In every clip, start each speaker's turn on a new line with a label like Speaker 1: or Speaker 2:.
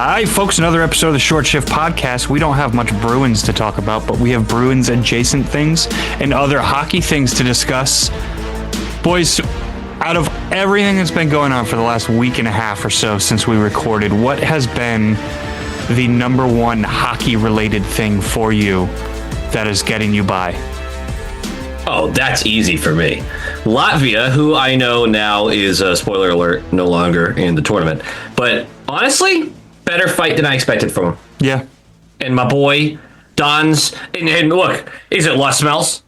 Speaker 1: Hi, folks. Another episode of the Short Shift Podcast. We don't have much Bruins to talk about, but we have Bruins adjacent things and other hockey things to discuss. Boys, out of everything that's been going on for the last week and a half or so since we recorded, what has been the number one hockey-related thing for you that is getting you by?
Speaker 2: Oh, that's easy for me. Latvia, who I know now is, spoiler alert, no longer in the tournament. But honestly, better fight than I expected from him.
Speaker 1: Yeah.
Speaker 2: And my boy, Don's, and look, is it Los Mels?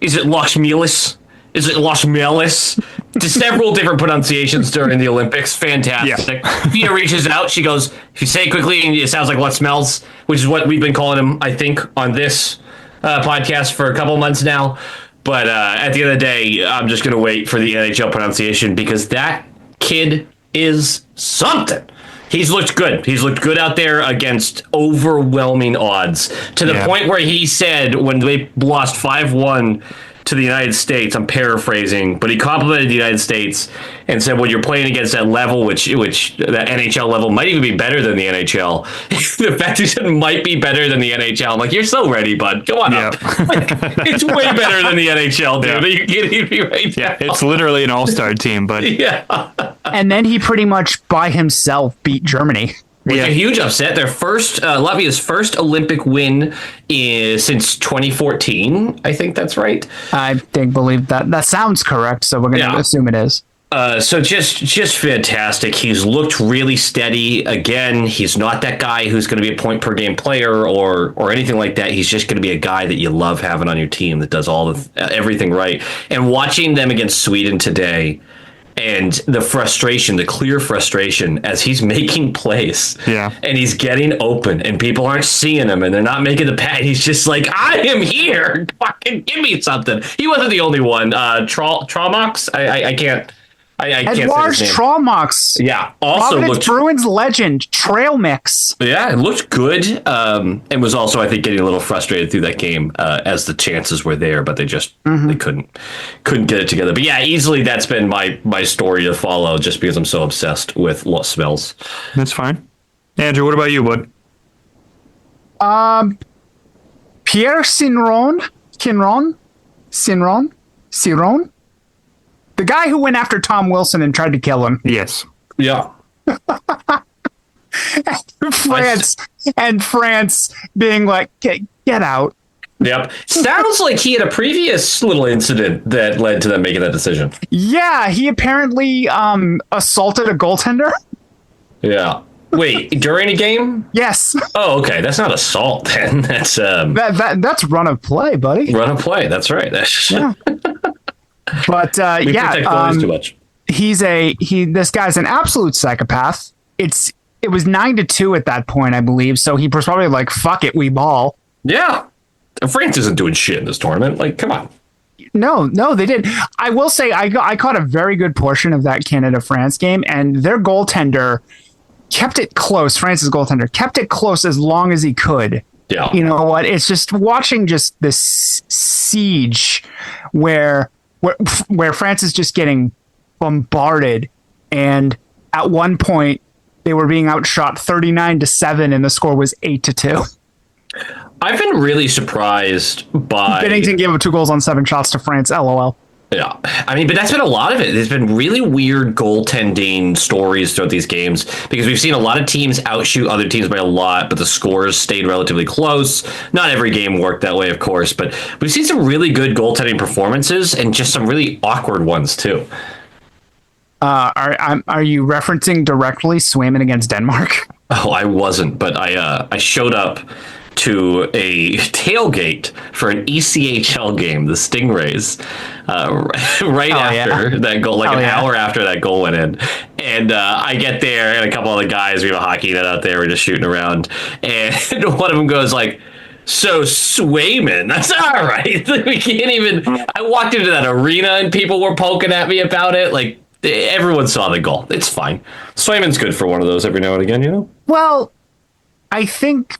Speaker 2: Is it Los Mielis? Is it Los Melis? Several different pronunciations during the Olympics. Fantastic. Yeah. Fia reaches out. She goes, if you say it quickly, it sounds like Los Mels, which is what we've been calling him, I think, on this podcast for a couple months now. But at the end of the day, I'm just going to wait for the NHL pronunciation because that kid is something. He's looked good. He's looked good out there against overwhelming odds to the point where he said when they lost 5-1 to the United States, I'm paraphrasing, but he complimented the United States and said, when you're playing against that level, which the NHL level might even be better than the NHL. The fact he said might be better than the NHL. I'm like, you're so ready, bud. Come on up. Like, it's way better than the NHL, dude. Are you kidding me right now?
Speaker 1: Yeah, it's literally an all-star team, but
Speaker 2: yeah.
Speaker 3: And then he pretty much by himself beat Germany.
Speaker 2: It's a huge upset. Their first, Latvia's first Olympic win is since 2014. I think that's right.
Speaker 3: Believe that. That sounds correct. So we're going to assume it is.
Speaker 2: So just fantastic. He's looked really steady. Again, he's not that guy who's going to be a point per game player or anything like that. He's just going to be a guy that you love having on your team that does everything right. And watching them against Sweden today, and the frustration, the clear frustration as he's making plays. Yeah. And he's getting open and people aren't seeing him and they're not making the pass. He's just like, I am here. Fucking give me something. He wasn't the only one. Traumax? I can't say his name.
Speaker 3: Traumax.
Speaker 2: Yeah. Also
Speaker 3: looked Bruins legend, Trail Mix.
Speaker 2: Yeah, it looked good. And was also, I think, getting a little frustrated through that game as the chances were there, but they just they couldn't get it together. But yeah, easily that's been my story to follow just because I'm so obsessed with Los Smells.
Speaker 1: That's fine. Andrew, what about you, bud?
Speaker 3: Pierre Sinron. The guy who went after Tom Wilson and tried to kill him.
Speaker 1: Yes.
Speaker 2: Yeah.
Speaker 3: France being like, get out.
Speaker 2: Yep. Sounds like he had a previous little incident that led to them making that decision.
Speaker 3: Yeah, he apparently assaulted a goaltender.
Speaker 2: Yeah. Wait, during a game?
Speaker 3: Yes.
Speaker 2: Oh, okay. That's not assault then. That's
Speaker 3: that's run of play, buddy.
Speaker 2: Run of play. That's right.
Speaker 3: Yeah. But
Speaker 2: we protect goalies too much.
Speaker 3: This guy's an absolute psychopath. It was 9-2 at that point, I believe. So he was probably like, "Fuck it, we ball."
Speaker 2: Yeah, France isn't doing shit in this tournament. Like, come on.
Speaker 3: No, they did. I will say I caught a very good portion of that Canada-France game, and their goaltender kept it close. France's goaltender kept it close as long as he could.
Speaker 2: Yeah.
Speaker 3: You know what? It's just watching just this siege where France is just getting bombarded, and at one point they were being outshot 39-7, and the score was 8-2.
Speaker 2: I've been really surprised by
Speaker 3: Bennington gave up 2 goals on 7 shots to France. LOL.
Speaker 2: Yeah, I mean, but that's been a lot of it. There's been really weird goaltending stories throughout these games because we've seen a lot of teams outshoot other teams by a lot, but the scores stayed relatively close. Not every game worked that way, of course, but we've seen some really good goaltending performances and just some really awkward ones too.
Speaker 3: Are you referencing directly Swayman against Denmark?
Speaker 2: Oh, I wasn't, but I showed up to a tailgate for an ECHL game, the Stingrays, after that goal, like an hour after that goal went in. And I get there, and a couple other guys, we have a hockey net out there, we're just shooting around. And one of them goes like, "So Swayman, that's all right." We can't even, I walked into that arena and people were poking at me about it. Like, everyone saw the goal. It's fine. Swayman's good for one of those every now and again, you know?
Speaker 3: Well, I think...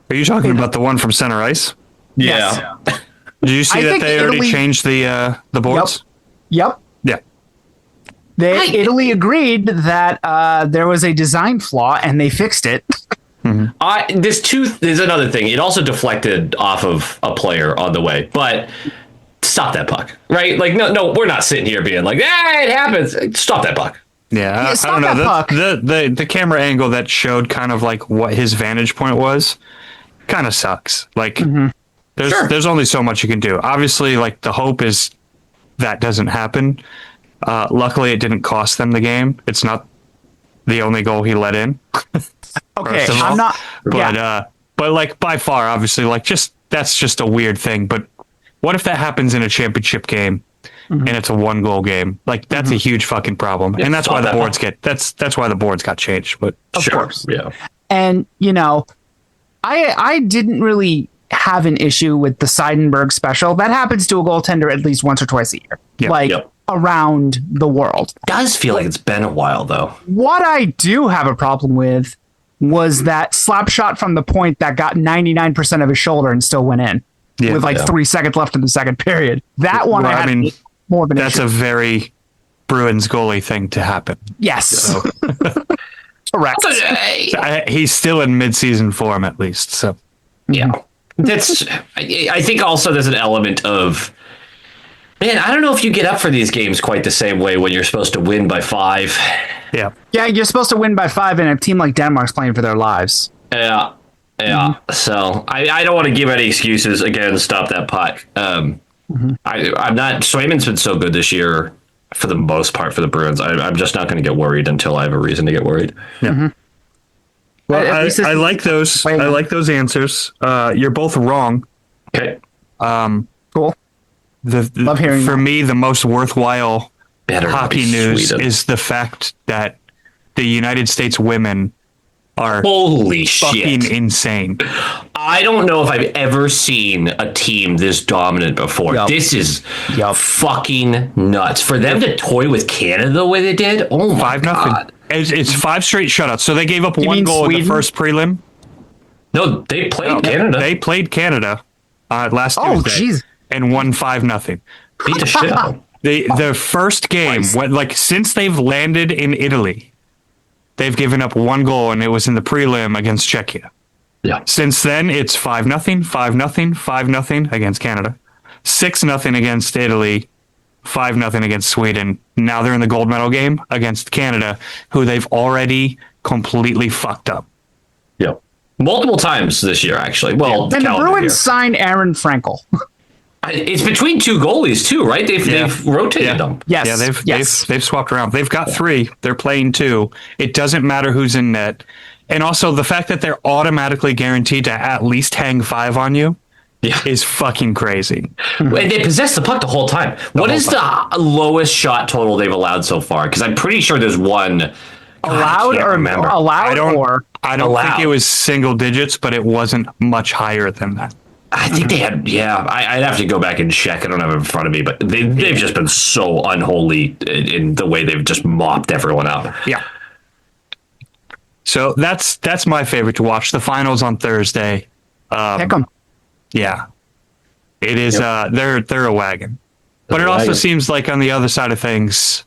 Speaker 1: Are you talking about the one from center ice?
Speaker 2: Yeah.
Speaker 1: Yes. Did you see that they already changed the boards?
Speaker 3: Yep.
Speaker 1: Yeah.
Speaker 3: Italy agreed that there was a design flaw, and they fixed it.
Speaker 2: There's another thing. It also deflected off of a player on the way, but stop that puck, right? Like, no, we're not sitting here being like, it happens. Stop that puck.
Speaker 1: Yeah, I don't know. The camera angle that showed kind of like what his vantage point was kind of sucks. Like, there's only so much you can do. Obviously, like, the hope is that doesn't happen. Luckily, it didn't cost them the game. It's not the only goal he let in.
Speaker 3: Okay, I'm not.
Speaker 1: But like, by far, obviously, like, that's just a weird thing. But what if that happens in a championship game and it's a 1-goal game? Like, that's a huge fucking problem, and that's why the boards that's why the boards got changed. But
Speaker 3: Of course,
Speaker 2: yeah.
Speaker 3: And I didn't really have an issue with the Seidenberg special. That happens to a goaltender at least once or twice a year, around the world.
Speaker 2: It does feel like it's been a while, though.
Speaker 3: What I do have a problem with was that slap shot from the point that got 99% of his shoulder and still went in with 3 seconds left in the second period. That one, I mean, more of an
Speaker 1: that's
Speaker 3: issue.
Speaker 1: a very Bruins goalie thing to happen.
Speaker 3: Yes.
Speaker 1: So.
Speaker 3: Correct.
Speaker 1: He's still in mid-season form, at least. So
Speaker 2: yeah, that's. I think also there's an element of, man, I don't know if you get up for these games quite the same way when you're supposed to win by 5.
Speaker 1: Yeah,
Speaker 3: you're supposed to win by 5, and a team like Denmark's playing for their lives.
Speaker 2: Yeah. So I don't want to give any excuses. Again, stop that puck. I'm not. Swayman's been so good this year for the most part for the Bruins. I'm just not going to get worried until I have a reason to get worried.
Speaker 1: Yeah. Well, I like those. I like those answers. You're both wrong.
Speaker 2: Okay.
Speaker 3: Cool. Love hearing
Speaker 1: for
Speaker 3: that.
Speaker 1: me, the most worthwhile
Speaker 2: Better
Speaker 1: hockey
Speaker 2: be
Speaker 1: news
Speaker 2: Sweden.
Speaker 1: is the fact that the United States women are
Speaker 2: Holy
Speaker 1: fucking
Speaker 2: shit.
Speaker 1: insane.
Speaker 2: I don't know if I've ever seen a team this dominant before.
Speaker 3: Yup.
Speaker 2: This is fucking nuts. For them to toy with Canada the way they did, oh my
Speaker 1: 5-0.
Speaker 2: God.
Speaker 1: It's 5 straight shutouts. So they gave up
Speaker 3: You
Speaker 1: one
Speaker 3: mean
Speaker 1: goal in the
Speaker 3: Sweden?
Speaker 1: first prelim.
Speaker 2: No, they played Canada.
Speaker 1: They played Canada last
Speaker 3: Oh,
Speaker 1: Tuesday
Speaker 3: jeez.
Speaker 1: and won 5-0.
Speaker 2: beat the shit out of them.
Speaker 1: The first game, since they've landed in Italy, they've given up 1 goal, and it was in the prelim against Czechia.
Speaker 2: Yeah.
Speaker 1: Since then, it's 5-0, 5-0, 5-0 against Canada, 6-0 against Italy, 5-0 against Sweden. Now they're in the gold medal game against Canada, who they've already completely fucked up.
Speaker 2: Yeah. Multiple times this year, actually. Well,
Speaker 3: And the
Speaker 2: calendar
Speaker 3: Bruins
Speaker 2: year.
Speaker 3: signed Aaron Frankel.
Speaker 2: It's between 2 goalies too, right? They've rotated them.
Speaker 3: Yes.
Speaker 1: Yeah, they've swapped around. They've got 3. They're playing 2. It doesn't matter who's in net. And also the fact that they're automatically guaranteed to at least hang 5 on you is fucking crazy.
Speaker 2: And they possess the puck the whole time. What is the lowest shot total they've allowed so far? Because I'm pretty sure there's one.
Speaker 3: Allowed or
Speaker 2: remember.
Speaker 3: allowed or
Speaker 1: I don't
Speaker 2: allowed.
Speaker 1: think it was single digits, but it wasn't much higher than that.
Speaker 2: I think they had, I'd have to go back and check. I don't have it in front of me, but they've just been so unholy in the way they've just mopped everyone up.
Speaker 1: Yeah. So that's my favorite to watch. The finals on Thursday.
Speaker 3: pick them.
Speaker 1: Yeah. It is. They're a wagon, but it
Speaker 2: a
Speaker 1: also
Speaker 2: wagon.
Speaker 1: seems like on the other side of things,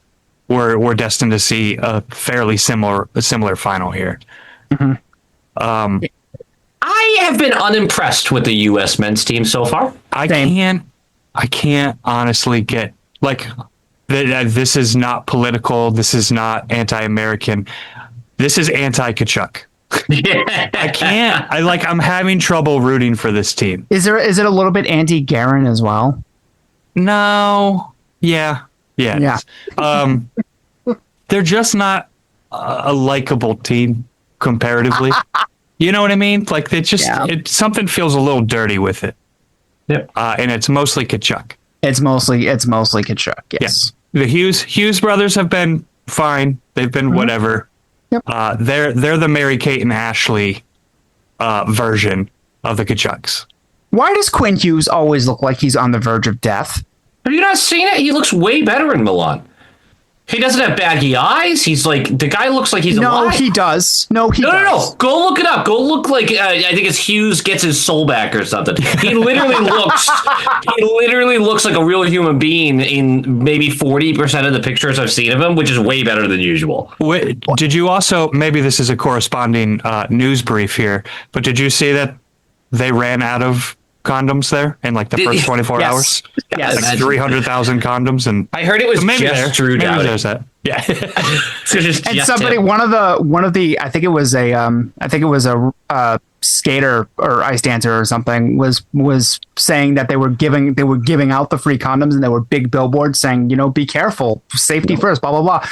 Speaker 1: we're destined to see a fairly similar final here.
Speaker 2: I have been unimpressed with the U.S. men's team so far.
Speaker 1: I
Speaker 3: Same.
Speaker 1: can't honestly get like this is not political. This is not anti-American. This is anti-Kachuk. I can't. I'm having trouble rooting for this team.
Speaker 3: Is it a little bit Andy Guerin as well?
Speaker 1: No. Yeah. It
Speaker 3: Yeah.
Speaker 1: is. They're just not a likable team comparatively. You know what I mean? Like they just something feels a little dirty with it.
Speaker 2: Yep.
Speaker 1: And it's mostly Kachuk.
Speaker 3: It's mostly Kachuk. Yes.
Speaker 1: Yeah. The Hughes brothers have been fine. They've been whatever.
Speaker 3: Yep.
Speaker 1: They're the Mary Kate and Ashley version of the Kachucks.
Speaker 3: Why does Quinn Hughes always look like he's on the verge of death?
Speaker 2: Have you not seen it? He looks way better in Milan. He doesn't have baggy eyes. He's like, the guy looks like he's alive.
Speaker 3: He does. No, he does.
Speaker 2: No. Go look it up. Go look like I think it's Hughes gets his soul back or something. He literally looks like a real human being in maybe 40% of the pictures I've seen of him, which is way better than usual.
Speaker 1: Wait, did you also, maybe this is a corresponding news brief here, but did you see that they ran out of condoms there in like the first 24 hours?
Speaker 3: Yes.
Speaker 1: Like 300,000 condoms, and
Speaker 2: I heard it was
Speaker 1: maybe
Speaker 2: just Drew
Speaker 1: maybe
Speaker 2: Dowdy.
Speaker 1: there's that. Yeah.
Speaker 3: And somebody, one of the, I think it was a skater or ice dancer or something was saying that they were giving out the free condoms, and there were big billboards saying, be careful, safety first, blah blah blah,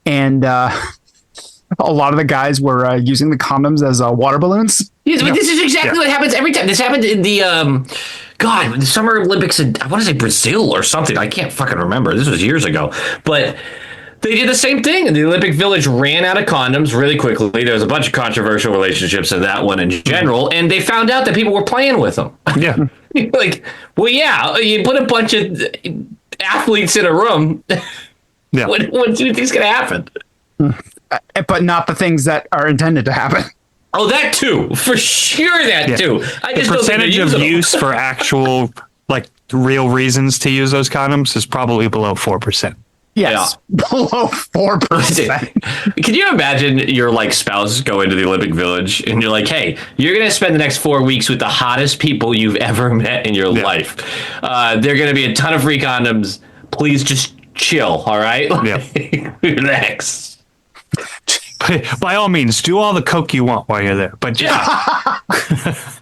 Speaker 3: and a lot of the guys were using the condoms as water balloons.
Speaker 2: Yes, but this is exactly what happens every time. This happened in the the Summer Olympics in, I want to say Brazil or something. I can't fucking remember. This was years ago, but they did the same thing. And the Olympic Village ran out of condoms really quickly. There was a bunch of controversial relationships in that one in general, and they found out that people were playing with them.
Speaker 1: Yeah.
Speaker 2: Like, well, yeah, you put a bunch of athletes in a room.
Speaker 1: Yeah.
Speaker 2: What do you think's going to happen?
Speaker 3: But not the things that are intended to happen.
Speaker 2: Oh, that too, for sure. That too. I just
Speaker 1: the
Speaker 2: don't think
Speaker 1: percentage
Speaker 2: they're
Speaker 1: of
Speaker 2: using them.
Speaker 1: use for actual, like, real reasons to use those condoms is probably below 4%.
Speaker 3: Yes, below 4%.
Speaker 2: Can you imagine your like spouse go into the Olympic Village and you're like, hey, you're going to spend the next 4 weeks with the hottest people you've ever met in your life. They're going to be a ton of free condoms. Please just chill. All right.
Speaker 1: Yeah.
Speaker 2: Relax.
Speaker 1: By all means, do all the coke you want while you're there. But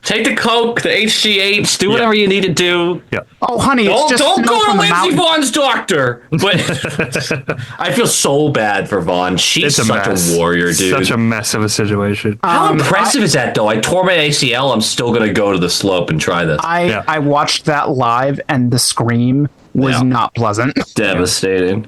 Speaker 2: Take the Coke, the HGH, do whatever you need to do.
Speaker 1: Yeah.
Speaker 3: Oh, honey, it's just
Speaker 2: Don't
Speaker 3: snow
Speaker 2: go to
Speaker 3: from the
Speaker 2: Lindsey
Speaker 3: mountain.
Speaker 2: Vaughn's doctor. But I feel so bad for Vaughn. She's
Speaker 1: It's
Speaker 2: such
Speaker 1: mess.
Speaker 2: a warrior, dude.
Speaker 1: Such a mess of a situation.
Speaker 2: How impressive is that, though? I tore my ACL. I'm still going to go to the slope and try this.
Speaker 3: I watched that live, and the scream was not pleasant.
Speaker 2: Devastating.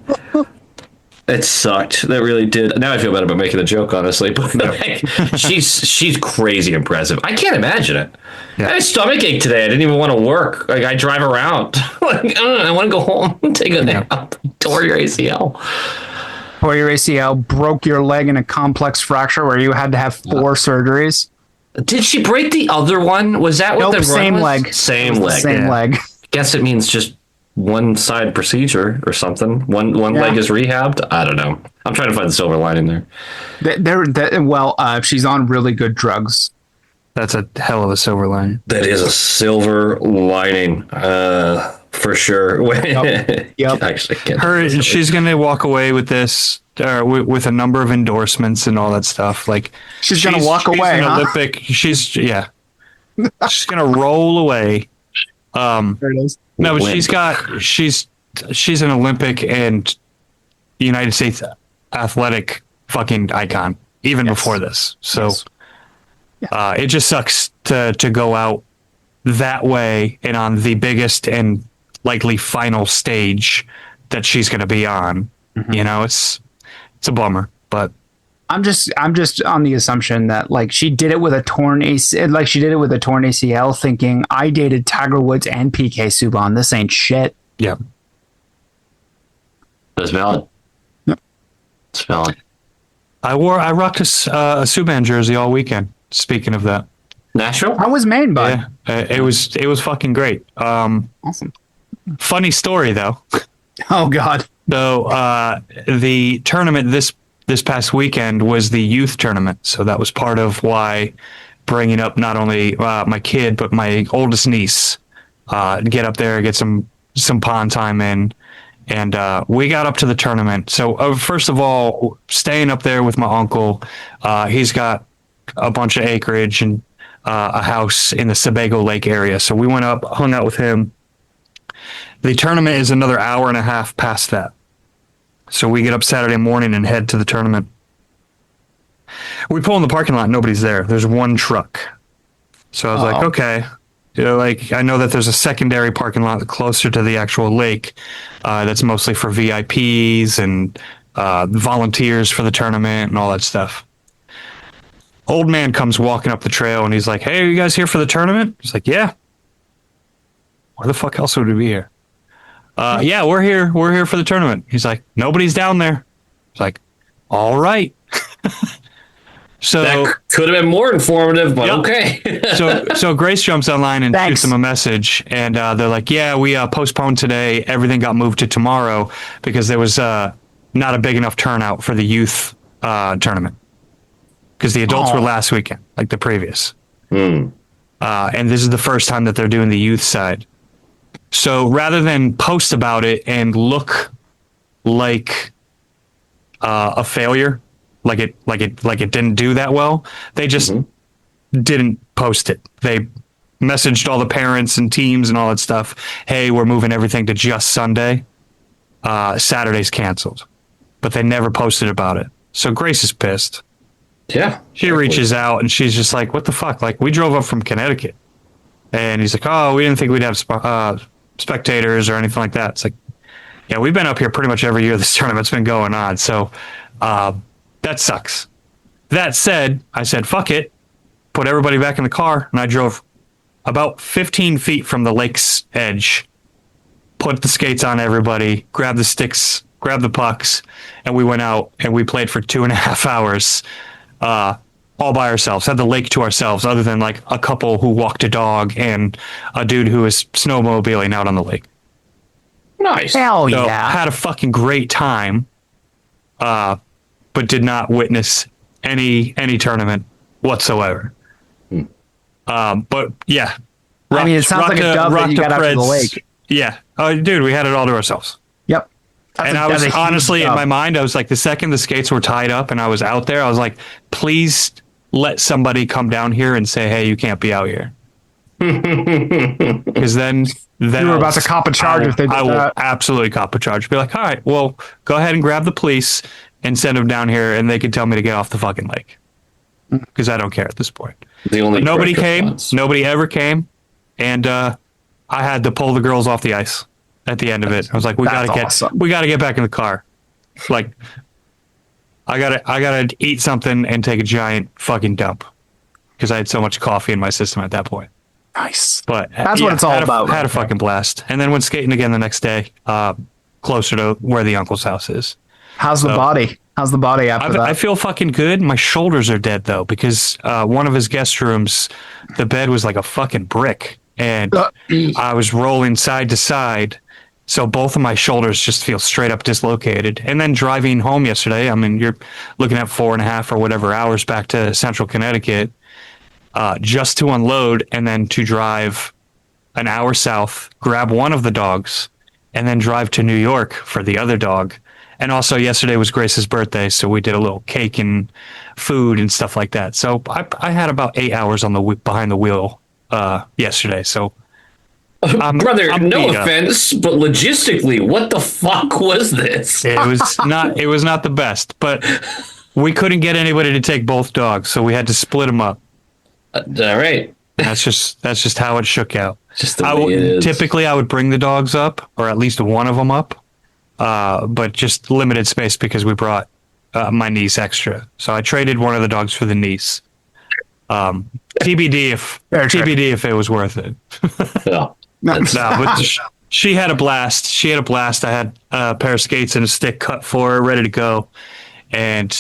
Speaker 2: It sucked. That really did. Now I feel bad about making a joke, honestly. But like, she's crazy impressive. I can't imagine it.
Speaker 1: Yeah.
Speaker 2: I had a stomach ache today. I didn't even want to work. Like I drive around. Like I want to go home and take a nap. Tore your ACL.
Speaker 3: Tore your ACL, broke your leg in a complex fracture where you had to have 4 surgeries.
Speaker 2: Did she break the other one? Was that what
Speaker 3: Nope,
Speaker 2: the
Speaker 3: same
Speaker 2: run was?
Speaker 3: leg.
Speaker 2: Same
Speaker 3: It was the
Speaker 2: leg.
Speaker 3: Same leg.
Speaker 2: Guess it means just one side procedure or something. One leg is rehabbed. I don't know. I'm trying to find the silver lining there.
Speaker 3: She's on really good drugs.
Speaker 1: That's a hell of a silver lining.
Speaker 2: That is a silver lining, for sure.
Speaker 3: Yep.
Speaker 2: Actually,
Speaker 1: She's going to walk away with this, with a number of endorsements and all that stuff. Like
Speaker 3: She's gonna walk
Speaker 1: she's
Speaker 3: away,
Speaker 1: an
Speaker 3: huh?
Speaker 1: Olympic. She's going to roll away.
Speaker 3: There it is.
Speaker 1: No, but she's an Olympic and United States athletic fucking icon even before this. So it just sucks to go out that way and on the biggest and likely final stage that she's going to be on. Mm-hmm. You know, it's a bummer, but
Speaker 3: I'm just on the assumption that like she did it with a torn ACL, thinking I dated Tiger Woods and PK Subban. This ain't shit.
Speaker 1: yeah.
Speaker 2: That's valid.
Speaker 3: Yep.
Speaker 2: It's valid.
Speaker 1: I rocked a Subban jersey all weekend. Speaking of that,
Speaker 2: Nashville?
Speaker 3: How was Maine, bud?
Speaker 1: yeah, it was fucking great.
Speaker 3: Awesome.
Speaker 1: Funny story though.
Speaker 3: Oh God.
Speaker 1: So the tournament this past weekend was the youth tournament. So that was part of why bringing up not only my kid, but my oldest niece, get up there, get some pond time in. And we got up to the tournament. So first of all, staying up there with my uncle, he's got a bunch of acreage and a house in the Sebago Lake area. So we went up, hung out with him. The tournament is another hour and a half past that. So we get up Saturday morning and head to the tournament. We pull in the parking lot. Nobody's there. There's one truck. So I was like, okay. Like I know that there's a secondary parking lot closer to the actual lake that's mostly for VIPs and volunteers for the tournament and all that stuff. Old man comes walking up the trail and he's like, hey, are you guys here for the tournament? He's like, yeah. Where the fuck else would we be here? Yeah, we're here. We're here for the tournament. He's like, nobody's down there. It's like, all right. So
Speaker 2: That could have been more informative, but okay.
Speaker 1: so Grace jumps online and shoots them a message, and they're like, yeah, we postponed today. Everything got moved to tomorrow because there was not a big enough turnout for the youth tournament. Because the adults were last weekend, like the previous. And this is the first time that they're doing the youth side. So rather than post about it and look like a failure, like it didn't do that well, they just didn't post it. They messaged all the parents and teams and all that stuff. Hey, we're moving everything to just Sunday. Saturday's canceled, but they never posted about it. So Grace is pissed.
Speaker 2: Yeah.
Speaker 1: She reaches out and she's just like, what the fuck? Like, we drove up from Connecticut. And he's like, oh, we didn't think we'd have spectators or anything like that. It's like, yeah, we've been up here pretty much every year this tournament's been going on. So that sucks. That said, I said, fuck it. Put everybody back in the car. And I drove about 15 feet from the lake's edge, put the skates on everybody, grabbed the sticks, grabbed the pucks, and we went out and we played for 2.5 hours. All by ourselves, had the lake to ourselves, other than like a couple who walked a dog and a dude who was snowmobiling out on the lake.
Speaker 2: Nice.
Speaker 3: Hell
Speaker 1: So
Speaker 3: yeah.
Speaker 1: had a fucking great time, but did not witness any tournament whatsoever. But yeah,
Speaker 3: I mean, it sounds like a dub that you got out to the lake.
Speaker 1: Yeah, dude, we had it all to ourselves.
Speaker 3: Yep.
Speaker 1: And I was honestly, in my mind, I was like, the second the skates were tied up and I was out there, I was like, please let somebody come down here and say, hey, you can't be out here. Because then
Speaker 3: you were about to cop a charge if they did that.
Speaker 1: I will absolutely cop a charge. Be like, all right, well, go ahead and grab the police and send them down here and they can tell me to get off the fucking lake. Because I don't care at this point.
Speaker 2: But
Speaker 1: nobody came. Nobody ever came. And I had to pull the girls off the ice at the end of it. I was like, we gotta get back in the car. Like, I gotta eat something and take a giant fucking dump because I had so much coffee in my system at that point.
Speaker 3: Nice.
Speaker 1: But
Speaker 3: that's what it's all about.
Speaker 1: Had a fucking blast, and then went skating again the next day, closer to where the uncle's house is.
Speaker 3: How's the body? How's the body after that?
Speaker 1: I feel fucking good. My shoulders are dead though because one of his guest rooms, the bed was like a fucking brick, and I was rolling side to side. So both of my shoulders just feel straight up dislocated. And then driving home yesterday, I mean, you're looking at 4.5 or whatever hours back to central Connecticut, just to unload and then to drive an hour south, grab one of the dogs, and then drive to New York for the other dog. And also yesterday was Grace's birthday, so we did a little cake and food and stuff like that. So I had about 8 hours on the behind the wheel yesterday. So
Speaker 2: brother,
Speaker 1: I'm
Speaker 2: no
Speaker 1: beat up.
Speaker 2: offense, but logistically, what the fuck was this?
Speaker 1: It was not the best, but we couldn't get anybody to take both dogs, so we had to split them up.
Speaker 2: All right.
Speaker 1: That's just how it shook out.
Speaker 2: Just the way it is.
Speaker 1: Typically, I would bring the dogs up, or at least one of them up, but just limited space because we brought my niece extra. So I traded one of the dogs for the niece. TBD if it was worth it.
Speaker 2: Yeah.
Speaker 1: No, but she had a blast. I had a pair of skates and a stick cut for her, ready to go, and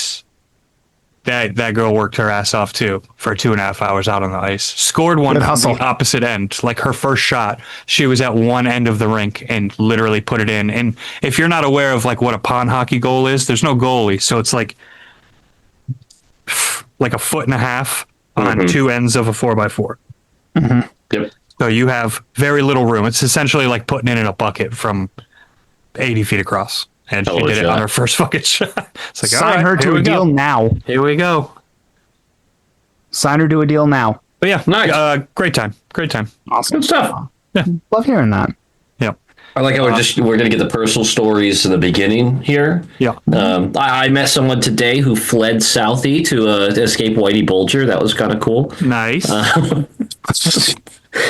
Speaker 1: that girl worked her ass off too for 2.5 hours out on the ice. Scored one from the opposite end. Like her first shot, she was at one end of the rink and literally put it in. And if you're not aware of like what a pond hockey goal is, there's no goalie, so it's like a 1.5 foot on two ends of a 4x4.
Speaker 3: Mm-hmm.
Speaker 2: Yep.
Speaker 1: So you have very little room. It's essentially like putting it in a bucket from 80 feet across. And she did it on her first fucking shot. It's like,
Speaker 3: sign her to a deal now.
Speaker 1: Here we go.
Speaker 3: Sign her to a deal now.
Speaker 1: But yeah,
Speaker 2: nice.
Speaker 1: Great time.
Speaker 3: Awesome.
Speaker 2: Good stuff.
Speaker 1: Yeah.
Speaker 3: Love hearing that.
Speaker 1: Yep.
Speaker 2: I like how we're going to get the personal stories in the beginning here.
Speaker 1: Yeah.
Speaker 2: I met someone today who fled Southie to escape Whitey Bulger. That was kind of cool.
Speaker 1: Nice.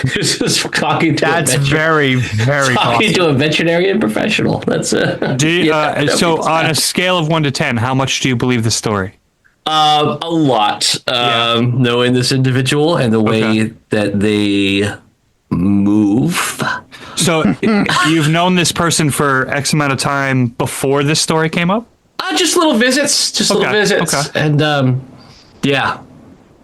Speaker 2: Just talking to
Speaker 3: That's very, very
Speaker 2: talking
Speaker 3: awesome.
Speaker 2: to a veterinarian professional. That's
Speaker 1: so on a scale of 1 to 10, how much do you believe the story?
Speaker 2: A lot. Knowing this individual and the way that they move.
Speaker 1: So you've known this person for X amount of time before this story came up?
Speaker 2: just little visits, little visits,
Speaker 1: okay.
Speaker 2: and yeah.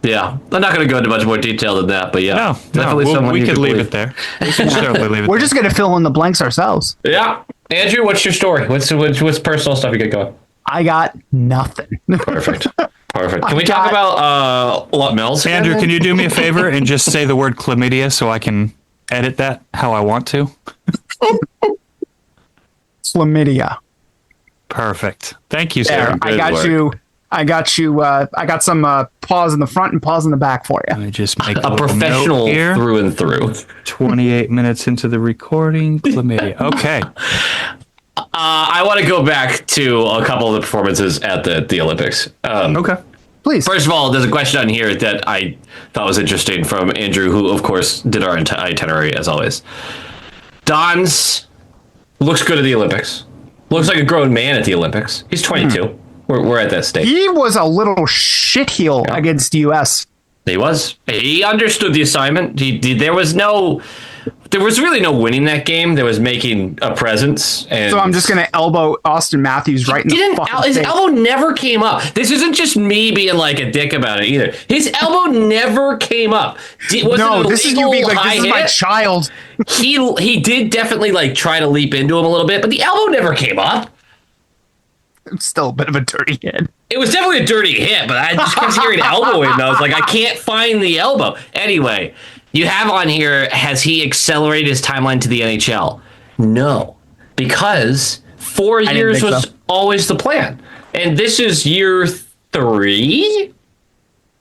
Speaker 2: I'm not going to go into much more detail than that, but yeah,
Speaker 1: definitely someone we could leave it there. We could certainly leave it.
Speaker 3: We're just going to fill in the blanks ourselves.
Speaker 2: Yeah, Andrew, what's your story? What's personal stuff you got going?
Speaker 3: I got nothing.
Speaker 2: Perfect. Can we talk about what Mel's?
Speaker 1: Andrew, can you do me a favor and just say the word chlamydia so I can edit that how I want to?
Speaker 3: Chlamydia.
Speaker 1: Perfect. Thank you, sir.
Speaker 3: There, I got you. I got some pause in the front and pause in the back for you.
Speaker 1: Let me just make
Speaker 2: a professional
Speaker 1: here.
Speaker 2: through and through.
Speaker 1: 28 minutes into the recording, chlamydia. Okay.
Speaker 2: I want to go back to a couple of the performances at the Olympics.
Speaker 1: Okay.
Speaker 3: Please.
Speaker 2: First of all, there's a question on here that I thought was interesting from Andrew, who, of course, did our itinerary, as always. Don's looks good at the Olympics. Looks like a grown man at the Olympics. He's 22. We're at that stage.
Speaker 3: He was a little shitheel against the U.S.
Speaker 2: He was. He understood the assignment. There was really no winning that game. There was making a presence. And
Speaker 3: So I'm just going to elbow Austin Matthews right in the fucking
Speaker 2: his
Speaker 3: face.
Speaker 2: elbow never came up. This isn't just me being like a dick about it either. His elbow never came up.
Speaker 3: No, this is you being like, this is my child.
Speaker 2: He did definitely like try to leap into him a little bit, but the elbow never came up.
Speaker 3: It's still a bit of a dirty hit.
Speaker 2: It was definitely a dirty hit, but I just kept hearing elbow in. I was like, I can't find the elbow. Anyway, you have on here, has he accelerated his timeline to the NHL? No, because 4 years was always the plan. And this is year 3?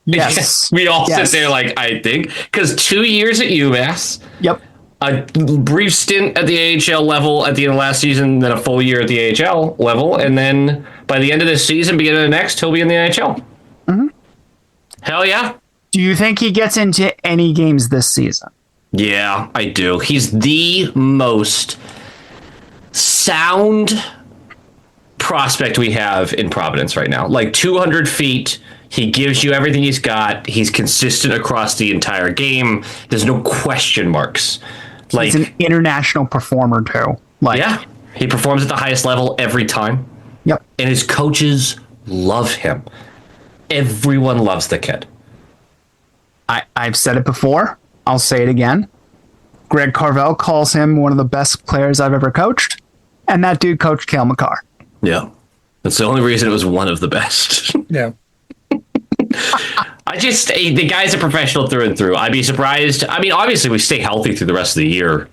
Speaker 3: Yes.
Speaker 2: We all sit there like, I think, because 2 years at UMass.
Speaker 3: Yep.
Speaker 2: A brief stint at the AHL level at the end of last season, then a full year at the AHL level, and then by the end of this season, beginning of the next, he'll be in the NHL. Mm-hmm. Hell yeah.
Speaker 3: Do you think he gets into any games this season?
Speaker 2: Yeah, I do. He's the most sound prospect we have in Providence right now. Like 200 feet. He gives you everything he's got. He's consistent across the entire game. There's no question marks.
Speaker 3: He's an international performer too.
Speaker 2: Yeah, he performs at the highest level every time.
Speaker 3: Yep.
Speaker 2: And his coaches love him. Everyone loves the kid.
Speaker 3: I've said it before. I'll say it again. Greg Carvel calls him one of the best players I've ever coached. And that dude coached Cale Makar.
Speaker 2: Yeah. That's the only reason it was one of the best.
Speaker 1: Yeah.
Speaker 2: The guy's a professional through and through. I'd be surprised. I mean, obviously, we stay healthy through the rest of the year.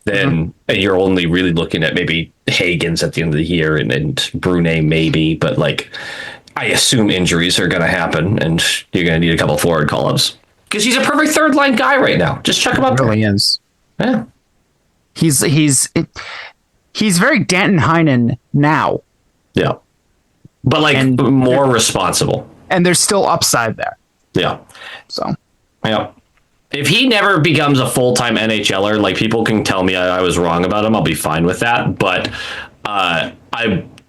Speaker 2: Then you're only really looking at maybe Hagens at the end of the year and Brunet maybe. But like, I assume injuries are going to happen and you're going to need a couple forward call-ups. Because he's a perfect third line guy right now. Just check him up.
Speaker 3: He really is.
Speaker 2: Yeah.
Speaker 3: He's very Danton Heinen now.
Speaker 2: Yeah. But like more responsible.
Speaker 3: And there's still upside there.
Speaker 2: Yeah.
Speaker 3: So.
Speaker 2: Yeah. If he never becomes a full-time NHLer, like people can tell me I was wrong about him, I'll be fine with that. But I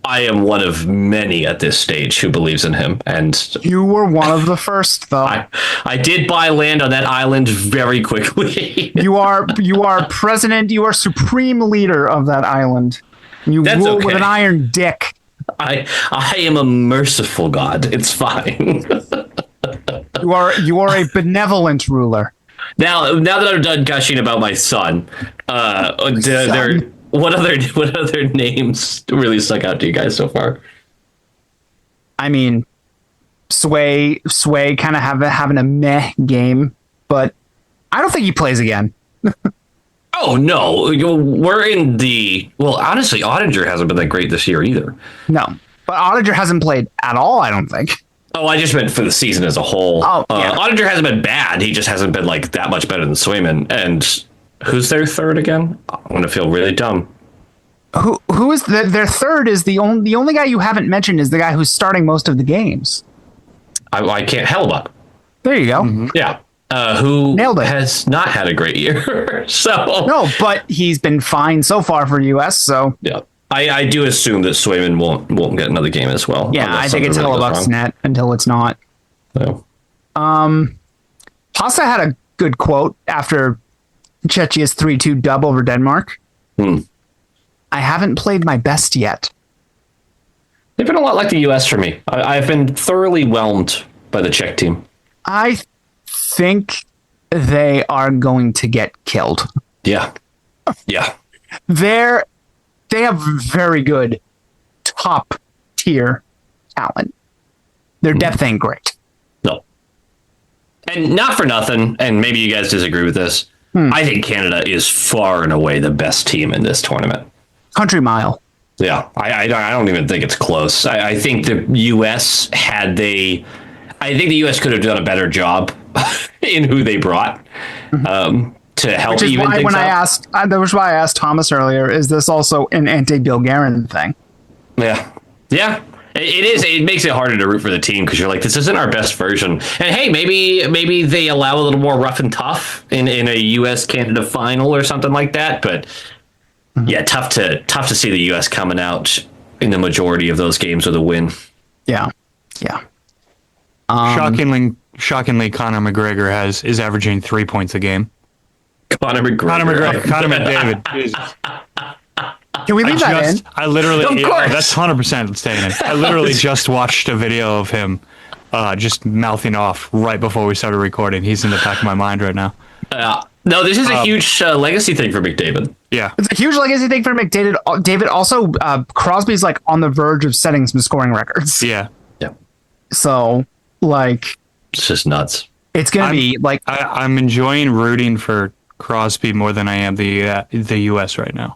Speaker 2: am one of many at this stage who believes in him. And
Speaker 3: you were one of the first, though.
Speaker 2: I did buy land on that island very quickly.
Speaker 3: You are president. You are supreme leader of that island. You rule with an iron dick.
Speaker 2: I am a merciful God. It's fine.
Speaker 3: You are a benevolent ruler.
Speaker 2: Now that I'm done gushing about my son, what other names really stuck out to you guys so far?
Speaker 3: I mean, Sway kind of having a meh game, but I don't think he plays again.
Speaker 2: Oh no, we're in the honestly, Ottinger hasn't been that great this year either.
Speaker 3: No, but Ottinger hasn't played at all. I don't think.
Speaker 2: Oh, I just meant for the season as a whole.
Speaker 3: Oh, yeah.
Speaker 2: Ottinger hasn't been bad. He just hasn't been like that much better than Swayman. And who's their third again? I'm gonna feel really dumb.
Speaker 3: Who is their third? Is the only guy you haven't mentioned is the guy who's starting most of the games.
Speaker 2: I can't. Hellbuck.
Speaker 3: There you go.
Speaker 2: Mm-hmm. Yeah. Who
Speaker 3: Nailed it.
Speaker 2: Has not had a great year. So
Speaker 3: no, but he's been fine so far for US. So
Speaker 2: yeah, I do assume that Swayman won't get another game as well.
Speaker 3: Yeah, I think it's Hellebuck's net until it's not.
Speaker 2: So.
Speaker 3: Pasta had a good quote after Czechia's 3-2 dub over Denmark. I haven't played my best yet.
Speaker 2: They've been a lot like the U.S. for me. I've been thoroughly whelmed by the Czech team.
Speaker 3: I think they are going to get killed.
Speaker 2: Yeah. Yeah.
Speaker 3: They have very good top tier talent. Their depth ain't great.
Speaker 2: No. And not for nothing, and maybe you guys disagree with this, I think Canada is far and away the best team in this tournament.
Speaker 3: Country mile.
Speaker 2: Yeah, I don't even think it's close. I think the U.S. I think the U.S. could have done a better job in who they brought to help.
Speaker 3: Which is
Speaker 2: even
Speaker 3: why
Speaker 2: things
Speaker 3: when
Speaker 2: out.
Speaker 3: I asked, that was why I asked Thomas earlier, is this also an anti-Bilgarin thing?
Speaker 2: Yeah. Yeah. It is. It makes it harder to root for the team because you're like, this isn't our best version. And hey, maybe they allow a little more rough and tough in a U.S. Canada final or something like that. But yeah, tough to see the U.S. coming out in the majority of those games with a win.
Speaker 3: Yeah. Yeah.
Speaker 1: Shockingly, Conor McGregor is averaging 3 points a game.
Speaker 2: Conor McGregor.
Speaker 1: Conor McDavid. Jesus.
Speaker 3: Can we leave that in?
Speaker 1: I literally,
Speaker 2: Of course.
Speaker 1: that's 100% staying in. I literally just watched a video of him just mouthing off right before we started recording. He's in the back of my mind right now.
Speaker 2: No, this is a huge legacy thing for McDavid.
Speaker 1: Yeah.
Speaker 3: It's a huge legacy thing for McDavid. David also, Crosby's like on the verge of setting some scoring records.
Speaker 1: Yeah.
Speaker 2: Yeah,
Speaker 3: So like,
Speaker 2: it's just nuts.
Speaker 3: it's going to be like,
Speaker 1: I'm enjoying rooting for Crosby more than I am the U.S. right now.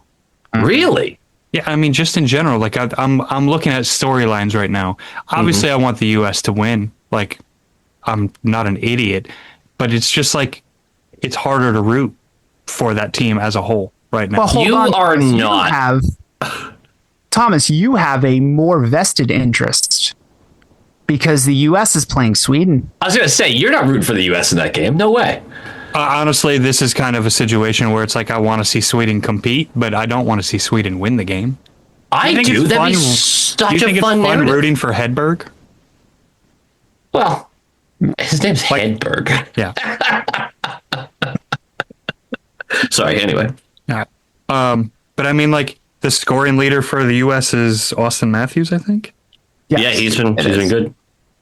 Speaker 2: Really?
Speaker 1: Yeah, I mean, just in general, like I'm looking at storylines right now. Obviously, I want the U.S. to win. Like, I'm not an idiot, but it's just like it's harder to root for that team as a whole right now.
Speaker 3: well, hold
Speaker 2: You
Speaker 3: on,
Speaker 2: are
Speaker 3: Thomas,
Speaker 2: not.
Speaker 3: Thomas, you have a more vested interest because the U.S. is playing Sweden.
Speaker 2: I was going to say, you're not rooting for the U.S. in that game. No way.
Speaker 1: Honestly, this is kind of a situation where it's like I want to see Sweden compete, but I don't want to see Sweden win the game.
Speaker 2: I
Speaker 1: think
Speaker 2: do.
Speaker 1: it's
Speaker 2: That'd be
Speaker 1: fun-
Speaker 2: such
Speaker 1: Do you
Speaker 2: a
Speaker 1: think it's
Speaker 2: fun
Speaker 1: fun
Speaker 2: narrative.
Speaker 1: rooting for Hedberg?
Speaker 2: Well, his name's Hedberg.
Speaker 1: Yeah.
Speaker 2: Sorry, anyway.
Speaker 1: Yeah. But I mean, like the scoring leader for the U.S. is Austin Matthews, I think.
Speaker 2: Yeah, he's been good.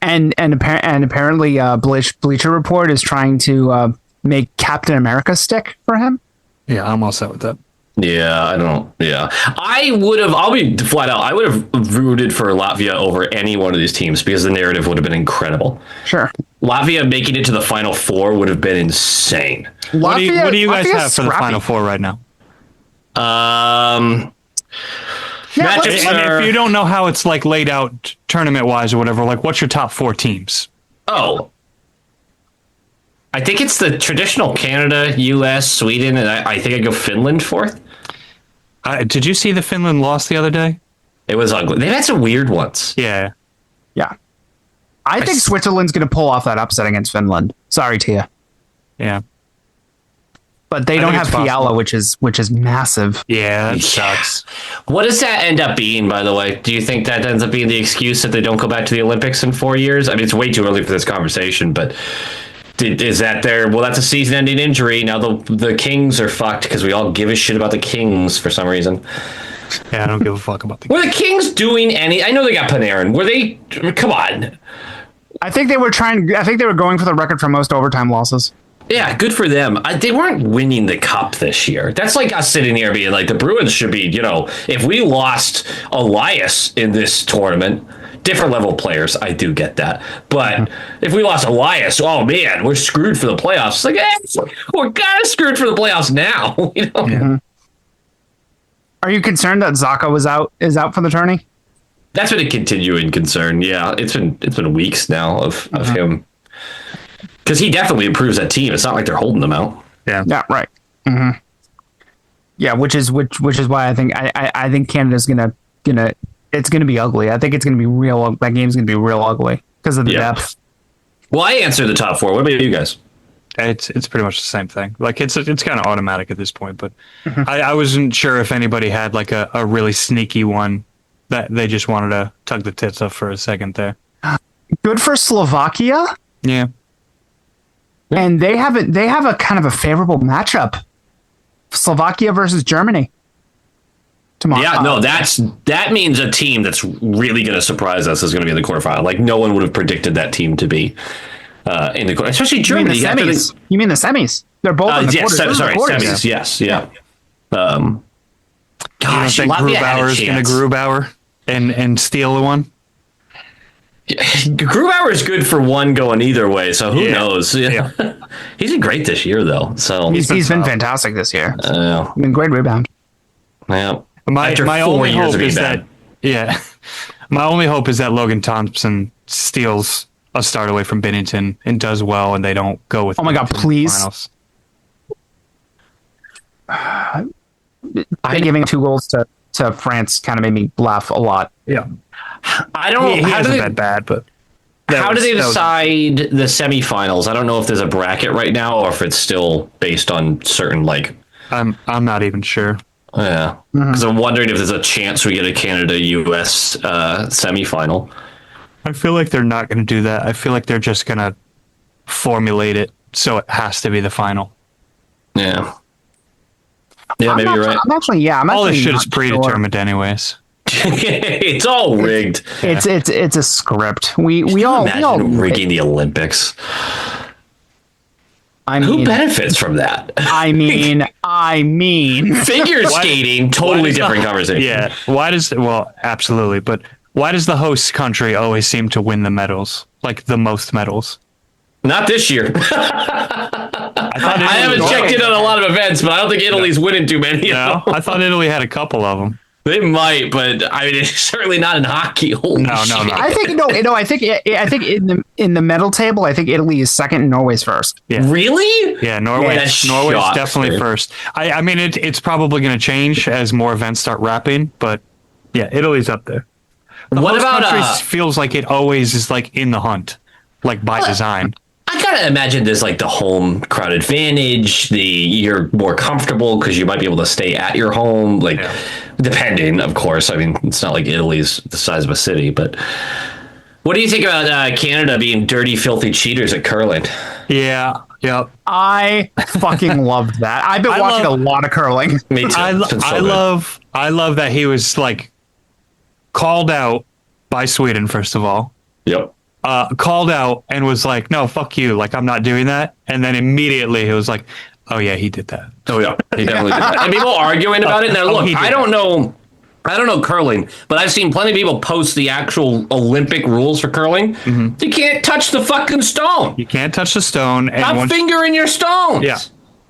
Speaker 3: And apparently, Bleacher Report is trying to make Captain America stick for him.
Speaker 1: Yeah, I'm all set with that.
Speaker 2: Yeah, I don't. Yeah, I'll be flat out. I would have rooted for Latvia over any one of these teams because the narrative would have been incredible.
Speaker 3: Sure.
Speaker 2: Latvia making it to the Final Four would have been insane.
Speaker 1: What do you guys
Speaker 3: Latvia's
Speaker 1: have for the
Speaker 3: scrappy.
Speaker 1: Final Four right now?
Speaker 3: Yeah,
Speaker 2: Matchups
Speaker 1: And
Speaker 2: are-
Speaker 1: if you don't know how it's like laid out tournament wise or whatever, like what's your top 4 teams?
Speaker 2: Oh, I think it's the traditional Canada, U.S., Sweden, and I think I go Finland fourth.
Speaker 1: Did you see the Finland loss the other day?
Speaker 2: It was ugly. They've had some weird ones.
Speaker 1: Yeah.
Speaker 3: Yeah. I think Switzerland's going to pull off that upset against Finland. Sorry to you.
Speaker 1: Yeah.
Speaker 3: But they
Speaker 1: I
Speaker 3: don't
Speaker 1: think
Speaker 3: have
Speaker 1: it's possible.
Speaker 3: Fiala, which is massive.
Speaker 1: Yeah, that sucks.
Speaker 2: What does that end up being, by the way? Do you think that ends up being the excuse that they don't go back to the Olympics in 4 years? I mean, it's way too early for this conversation, but is that well, that's a season-ending injury. Now the Kings are fucked because we all give a shit about the Kings for some reason.
Speaker 1: Yeah, I don't give a fuck about the
Speaker 2: Were the Kings doing any... I know they got Panarin. Were they... Come on.
Speaker 3: I think they were going for the record for most overtime losses.
Speaker 2: Yeah, good for them. They weren't winning the cup this year. That's like us sitting here being like, the Bruins should be, if we lost Elias in this tournament, different level players, I do get that. But if we lost Elias, oh man, we're screwed for the playoffs. It's like, we're kind of screwed for the playoffs now.
Speaker 3: Yeah. Are you concerned that Zaka is out for the tourney?
Speaker 2: That's been a continuing concern. Yeah, it's been weeks now of him. Because he definitely improves that team. It's not like they're holding them out.
Speaker 1: Yeah.
Speaker 3: Yeah, right. Mm-hmm. Yeah, which is why I think Canada's gonna it's gonna be ugly. I think it's gonna be real. That game's gonna be real ugly because of the depth.
Speaker 2: Well, I answered the top 4. What about you guys?
Speaker 1: It's pretty much the same thing. Like it's kind of automatic at this point, but I wasn't sure if anybody had like a really sneaky one that they just wanted to tug the tits up for a second there.
Speaker 3: Good for Slovakia,
Speaker 1: Yeah.
Speaker 3: and they have a kind of a favorable matchup. Slovakia versus Germany. tomorrow.
Speaker 2: Yeah, no, that means a team that's really going to surprise us is going to be in the quarterfinal. Like no one would have predicted that team to be in the quarter, especially Germany.
Speaker 3: You mean the semis? They're both in the
Speaker 2: yes,
Speaker 3: quarters.
Speaker 2: semis. Yes, yeah. Gosh,
Speaker 1: you don't think
Speaker 2: Latvia had a
Speaker 1: Grubauer is going to Grubauer and steal one?
Speaker 2: Grubauer is good for one going either way, so who knows? Yeah. He's been great this year, though. So
Speaker 3: he's been fantastic this year. Been great rebound.
Speaker 2: Yeah.
Speaker 1: My only hope is that my only hope is that Logan Thompson steals a start away from Binnington and does well, and they don't go with.
Speaker 3: Oh my God! Please. Giving 2 goals to France kind of made me laugh a lot.
Speaker 1: Yeah.
Speaker 2: I don't.
Speaker 1: He hasn't been bad, but
Speaker 2: how do they decide the semifinals? I don't know if there's a bracket right now or if it's still based on certain like.
Speaker 1: I'm not even sure.
Speaker 2: Yeah, because I'm wondering if there's a chance we get a Canada-US semifinal.
Speaker 1: I feel like they're not going to do that. I feel like they're just going to formulate it so it has to be the final.
Speaker 2: Yeah. Yeah, maybe you're right.
Speaker 1: All this shit is predetermined anyways.
Speaker 2: It's all rigged.
Speaker 3: It's a script. We all
Speaker 2: rigging the Olympics. Who benefits from that?
Speaker 3: I mean,
Speaker 2: figure skating, totally different conversation.
Speaker 1: Yeah. Absolutely, but why does the host country always seem to win the medals, like the most medals?
Speaker 2: Not this year. I haven't checked in on a lot of events, but I don't think Italy's winning too many.
Speaker 1: No, I thought Italy had a couple of them.
Speaker 2: They might, but I mean, it's certainly not in hockey. Holy
Speaker 1: no.
Speaker 3: I think in the medal table, I think Italy is second and Norway's first.
Speaker 1: Yeah.
Speaker 2: Really?
Speaker 1: Yeah, Norway's definitely first. I mean, it's probably going to change as more events start wrapping, but yeah, Italy's up there.
Speaker 2: What about
Speaker 1: feels like it always is like in the hunt, like by design.
Speaker 2: I gotta imagine there's like the home crowd advantage. You're more comfortable because you might be able to stay at your home. Like, depending, of course. I mean, it's not like Italy's the size of a city. But what do you think about Canada being dirty, filthy cheaters at curling?
Speaker 1: Yeah. Yep.
Speaker 3: I fucking loved that. I've been watching a lot of curling.
Speaker 2: Me too.
Speaker 1: I love that he was like called out by Sweden first of all.
Speaker 2: Yep.
Speaker 1: Called out and was like, no, fuck you. Like, I'm not doing that. And then immediately he was like, oh yeah, he did that.
Speaker 2: Oh yeah, he definitely did that. And people arguing about it. Now look, I don't know curling, but I've seen plenty of people post the actual Olympic rules for curling. Mm-hmm. You can't touch the fucking stone.
Speaker 1: You can't touch the stone. And
Speaker 2: stop fingering your stones.
Speaker 1: Yeah,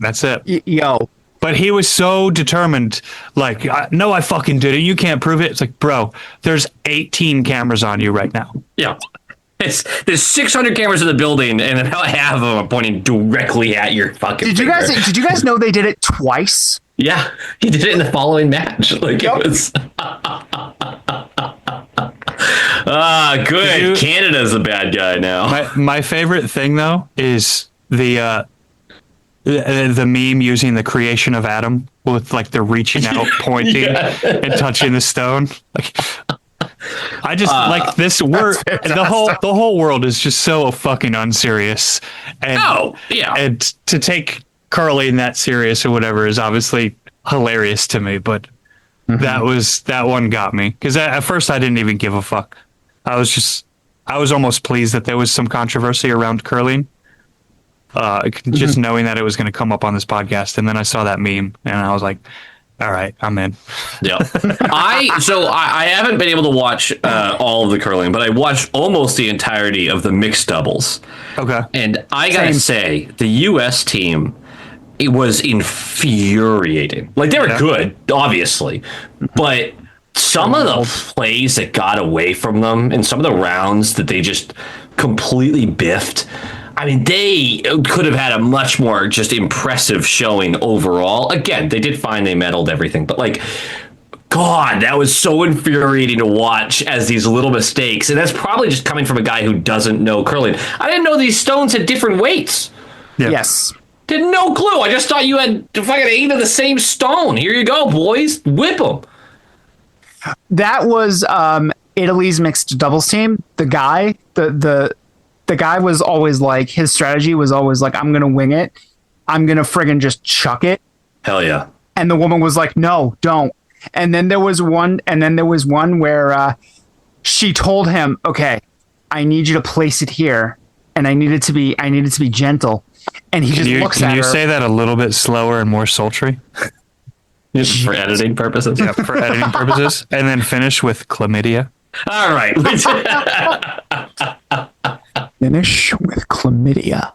Speaker 1: that's it.
Speaker 3: Yo.
Speaker 1: But he was so determined, like, no, I fucking did it. You can't prove it. It's like, bro, there's 18 cameras on you right now.
Speaker 2: Yeah. There's 600 cameras in the building, and about half of them are pointing directly at your fucking.
Speaker 3: Did you guys know they did it twice?
Speaker 2: Yeah, he did it in the following match. Like it was. Good. Canada's the bad guy now.
Speaker 1: My favorite thing though is the meme using the creation of Adam with like the reaching out, pointing, and touching the stone. Like, I just like this word. The whole world is just so fucking unserious, and and to take curling that serious or whatever is obviously hilarious to me. But that one got me because at first I didn't even give a fuck. I was almost pleased that there was some controversy around curling. Just knowing that it was going to come up on this podcast, and then I saw that meme, and I was like, all right, I'm in.
Speaker 2: Yeah. I haven't been able to watch all of the curling, but I watched almost the entirety of the mixed doubles.
Speaker 1: Okay.
Speaker 2: And I gotta say, the U.S. team, it was infuriating. Like, they were good, obviously, but some of the plays that got away from them and some of the rounds that they just completely biffed, I mean, they could have had a much more just impressive showing overall. Again, they did fine. They medaled everything. But, like, God, that was so infuriating to watch as these little mistakes. And that's probably just coming from a guy who doesn't know curling. I didn't know these stones had different weights.
Speaker 3: Yeah. Yes.
Speaker 2: Did no clue. I just thought you had fucking 8 of the same stone. Here you go, boys. Whip them.
Speaker 3: That was Italy's mixed doubles team. The guy, the guy was always like, his strategy was always like, I'm going to wing it. I'm going to friggin' just chuck it.
Speaker 2: Hell yeah.
Speaker 3: And the woman was like, no, don't. And then there was one where she told him, "Okay, I need you to place it here, and I need it to be gentle." And he just looks at her.
Speaker 1: Can you say that a little bit slower and more sultry?
Speaker 2: For editing purposes.
Speaker 1: Yeah, for editing purposes. And then finish with chlamydia.
Speaker 2: All right.
Speaker 3: Finish with chlamydia.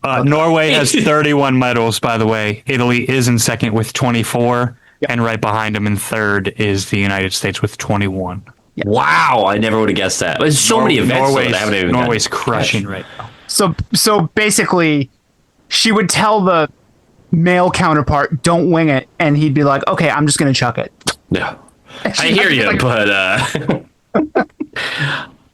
Speaker 1: Norway has 31 medals, by the way. Italy is in second with 24. Yep. And right behind them in third is the United States with 21.
Speaker 2: Yep. Wow, I never would have guessed that. There's so many events that haven't even
Speaker 1: Norway's crushing right now.
Speaker 3: So basically, she would tell the male counterpart, "Don't wing it," and he'd be like, "Okay, I'm just gonna chuck it."
Speaker 2: Yeah, I hear you, like, but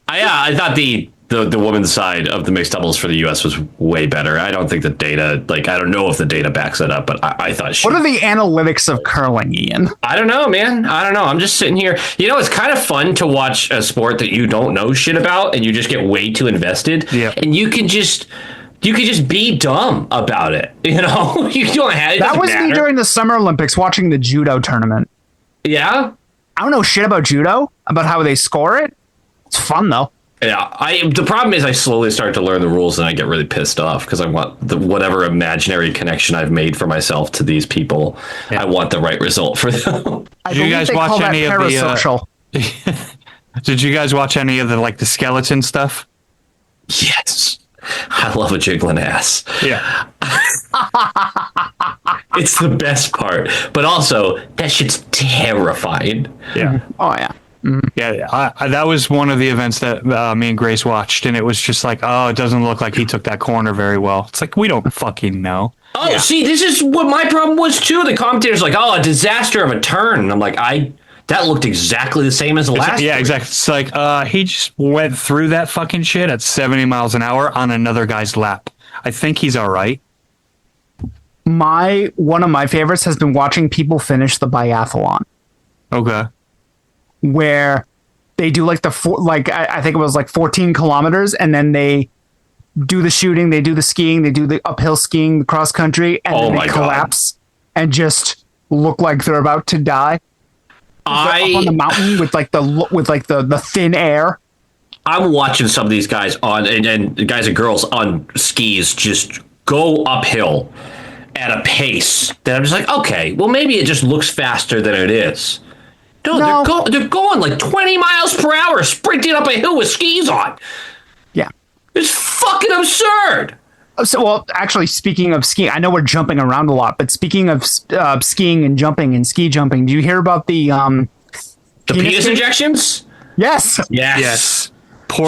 Speaker 2: I thought the women's side of the mixed doubles for the U.S. was way better. I don't think the data, I don't know if the data backs that up, but I thought
Speaker 3: What are the analytics of curling, Ian?
Speaker 2: I don't know, man. I don't know. I'm just sitting here. It's kind of fun to watch a sport that you don't know shit about and you just get way too invested.
Speaker 1: Yeah.
Speaker 2: And you can just be dumb about it. You don't have it.
Speaker 3: That was me during the Summer Olympics watching the judo tournament.
Speaker 2: Yeah.
Speaker 3: I don't know shit about judo, about how they score it. It's fun though.
Speaker 2: Yeah, the problem is I slowly start to learn the rules and I get really pissed off because I want whatever imaginary connection I've made for myself to these people. Yeah. I want the right result for them.
Speaker 1: Did you guys watch any of the? Did you guys watch any of the skeleton stuff?
Speaker 2: Yes, I love a jiggling ass.
Speaker 1: Yeah,
Speaker 2: it's the best part, but also that shit's terrifying.
Speaker 1: Yeah.
Speaker 3: Oh yeah.
Speaker 1: Mm-hmm. Yeah, that was one of the events that me and Grace watched, and it was just like, oh, it doesn't look like he took that corner very well. It's like, we don't fucking know.
Speaker 2: Oh, yeah. See, this is what my problem was too. The commentator's like, oh, a disaster of a turn. And I'm like, that looked exactly the same as the last.
Speaker 1: Yeah, exactly. It's like, he just went through that fucking shit at 70 miles an hour on another guy's lap. I think he's all right.
Speaker 3: One of my favorites has been watching people finish the biathlon.
Speaker 1: Okay.
Speaker 3: Where they do I think it was 14 kilometers, and then they do the shooting, they do the skiing, they do the uphill skiing, the cross country, and then they collapse and just look like they're about to die. Up on the mountain with the thin air.
Speaker 2: I'm watching some of these guys and guys and girls on skis just go uphill at a pace that I'm just like, okay, well maybe it just looks faster than it is. No. They're going 20 miles per hour, sprinting up a hill with skis on.
Speaker 3: Yeah.
Speaker 2: It's fucking absurd.
Speaker 3: So, well, actually, speaking of skiing, I know we're jumping around a lot, but speaking of skiing and jumping and ski jumping, do you hear about the
Speaker 2: penis injections?
Speaker 3: Yes.
Speaker 2: Yes.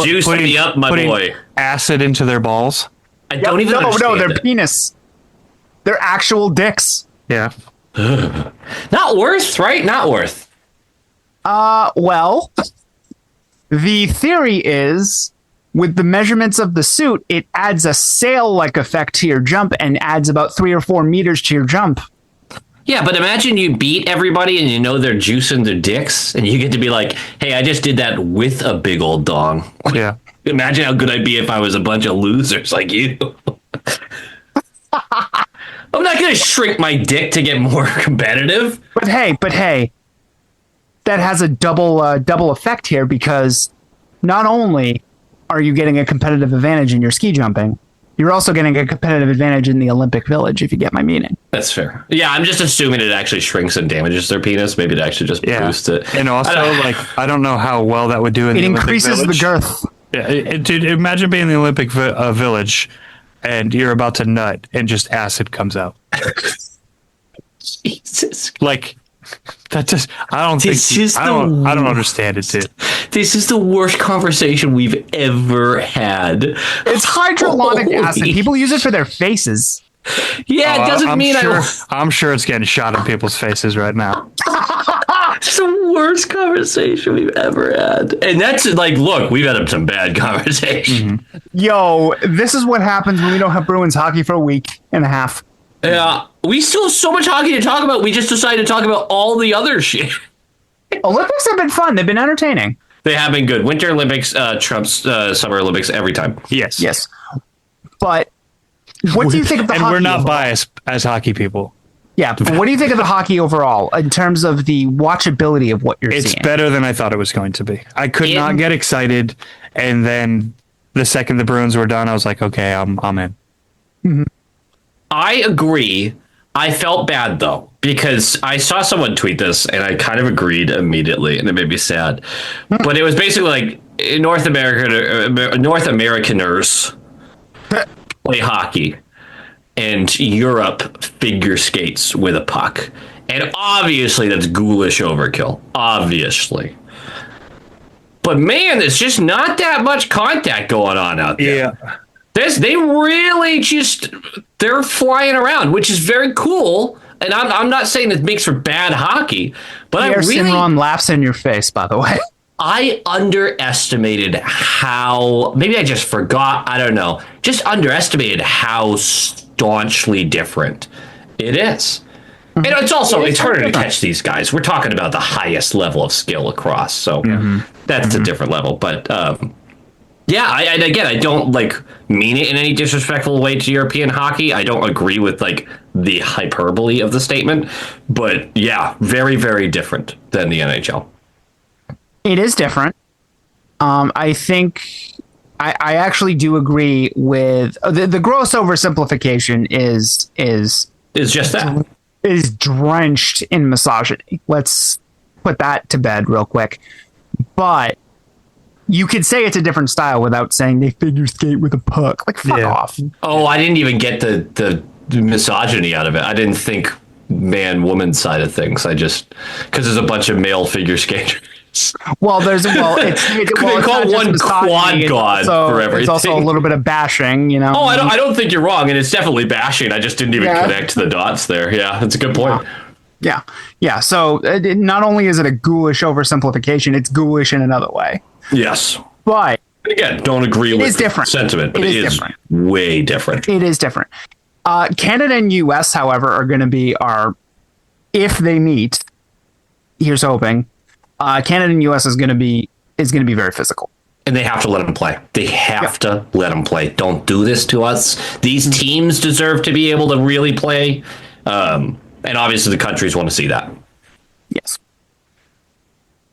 Speaker 2: Juice me up, my boy.
Speaker 1: Acid into their balls.
Speaker 2: I don't even understand.
Speaker 3: No, their penis. They're actual dicks.
Speaker 1: Yeah.
Speaker 2: Not worth, right? Not worth.
Speaker 3: Well, the theory is with the measurements of the suit, it adds a sail-like effect to your jump and adds about 3 or 4 meters to your jump.
Speaker 2: Yeah, but imagine you beat everybody and you know they're juicing their dicks and you get to be like, hey, I just did that with a big old dong.
Speaker 1: Yeah.
Speaker 2: Imagine how good I'd be if I was a bunch of losers like you. I'm not going to shrink my dick to get more competitive.
Speaker 3: But hey, that has a double effect here, because not only are you getting a competitive advantage in your ski jumping, you're also getting a competitive advantage in the Olympic Village, if you get my meaning.
Speaker 2: That's fair. Yeah, I'm just assuming it actually shrinks and damages their penis. Maybe it actually just boosts it.
Speaker 1: And also, I don't know how well that would do in the Olympic Village. It increases the girth. Yeah, dude, imagine being in the Olympic Village and you're about to nut and just acid comes out.
Speaker 2: Jesus.
Speaker 1: That just, I don't understand it, dude.
Speaker 2: This is the worst conversation we've ever had.
Speaker 3: It's hydrolonic acid. People use it for their faces.
Speaker 2: Yeah, it doesn't mean
Speaker 1: I'm sure it's getting shot in people's faces right now.
Speaker 2: It's the worst conversation we've ever had. And that's look, we've had some bad conversation.
Speaker 3: Mm-hmm. Yo, this is what happens when we don't have Bruins hockey for a week and a half.
Speaker 2: Yeah, we still have so much hockey to talk about. We just decided to talk about all the other shit.
Speaker 3: Olympics have been fun. They've been entertaining.
Speaker 2: They have been good. Winter Olympics trumps Summer Olympics every time.
Speaker 3: Yes. But what do you think of the hockey?
Speaker 1: And we're not biased as hockey people.
Speaker 3: Yeah, but what do you think of the hockey overall in terms of the watchability of what you're seeing?
Speaker 1: It's better than I thought it was going to be. I could not get excited, and then the second the Bruins were done, I was like, okay, I'm in.
Speaker 3: Mm-hmm.
Speaker 2: I agree. I felt bad though, because I saw someone tweet this and I kind of agreed immediately, and it made me sad. But it was basically like North Americaners play hockey and Europe figure skates with a puck. And obviously that's ghoulish overkill. Obviously. But man, there's just not that much contact going on out there.
Speaker 1: Yeah.
Speaker 2: They really they're flying around, which is very cool. And I'm not saying it makes for bad hockey, but
Speaker 3: Ron laughs in your face, by the way.
Speaker 2: I underestimated how, maybe I just forgot, I don't know, just underestimated how staunchly different it is. And it's also, it's harder to catch these guys. We're talking about the highest level of skill across, so that's a different level. But yeah, I don't mean it in any disrespectful way to European hockey. I don't agree with the hyperbole of the statement, but yeah, very, very different than the NHL.
Speaker 3: It is different. I think I actually do agree with the gross oversimplification is
Speaker 2: just that.
Speaker 3: Is drenched in misogyny. Let's put that to bed real quick. But you could say it's a different style without saying they figure skate with a puck. Fuck off.
Speaker 2: Oh, I didn't even get the misogyny out of it. I didn't think man-woman side of things. I just, because there's a bunch of male figure skaters.
Speaker 3: Well, they
Speaker 2: call one quad god for everything.
Speaker 3: It's also a little bit of bashing, you know.
Speaker 2: Oh, I don't think you're wrong, and it's definitely bashing. I just didn't even connect the dots there. Yeah, that's a good point.
Speaker 3: Yeah. So not only is it a ghoulish oversimplification, it's ghoulish in another way.
Speaker 2: Yes,
Speaker 3: but
Speaker 2: again, don't agree with the sentiment, but it is different. Way different.
Speaker 3: It is different. Canada and U.S., however, are going to be if they meet. Here's hoping. Canada and U.S. is going to be very physical,
Speaker 2: and they have to let them play. They have to let them play. Don't do this to us. These teams deserve to be able to really play, and obviously the countries want to see that.
Speaker 3: Yes,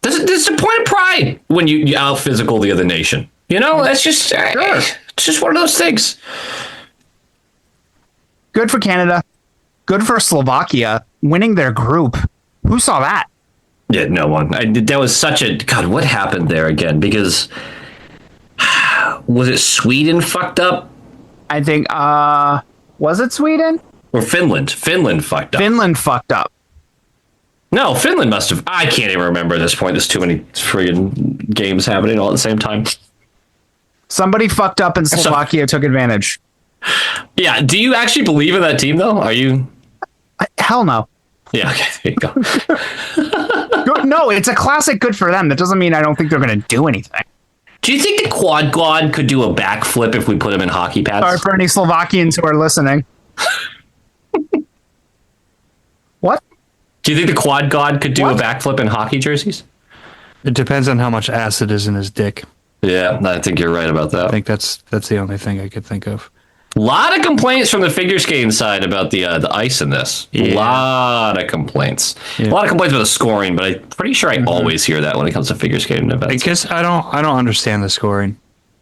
Speaker 2: this is the point of pride when you out physical the other nation. You know, that's just it's just one of those things.
Speaker 3: Good for Canada. Good for Slovakia winning their group. Who saw that?
Speaker 2: Yeah, no one. That was such a... God, what happened there again? Because... Was it Sweden fucked up?
Speaker 3: I think... was it Sweden?
Speaker 2: Or Finland? Finland fucked up.
Speaker 3: Finland fucked up.
Speaker 2: No, Finland must have... I can't even remember at this point. There's too many friggin' games happening all at the same time.
Speaker 3: Somebody fucked up and Slovakia took advantage.
Speaker 2: Yeah, do you actually believe in that team, though? Are you...
Speaker 3: Hell no.
Speaker 2: Yeah, okay, there you go.
Speaker 3: No, it's a classic good for them. That doesn't mean I don't think they're going to do anything.
Speaker 2: Do you think the quad god could do a backflip if we put him in hockey pads?
Speaker 3: Sorry for any Slovakians who are listening. What?
Speaker 2: Do you think the quad god could do a backflip in hockey jerseys?
Speaker 1: It depends on how much acid is in his dick.
Speaker 2: Yeah, I think you're right about that.
Speaker 1: I think that's the only thing I could think of.
Speaker 2: A lot of complaints from the figure skating side about the ice in this. A lot of complaints. Yeah. A lot of complaints about the scoring, but I'm pretty sure I always hear that when it comes to figure skating events.
Speaker 1: I guess I don't understand the scoring.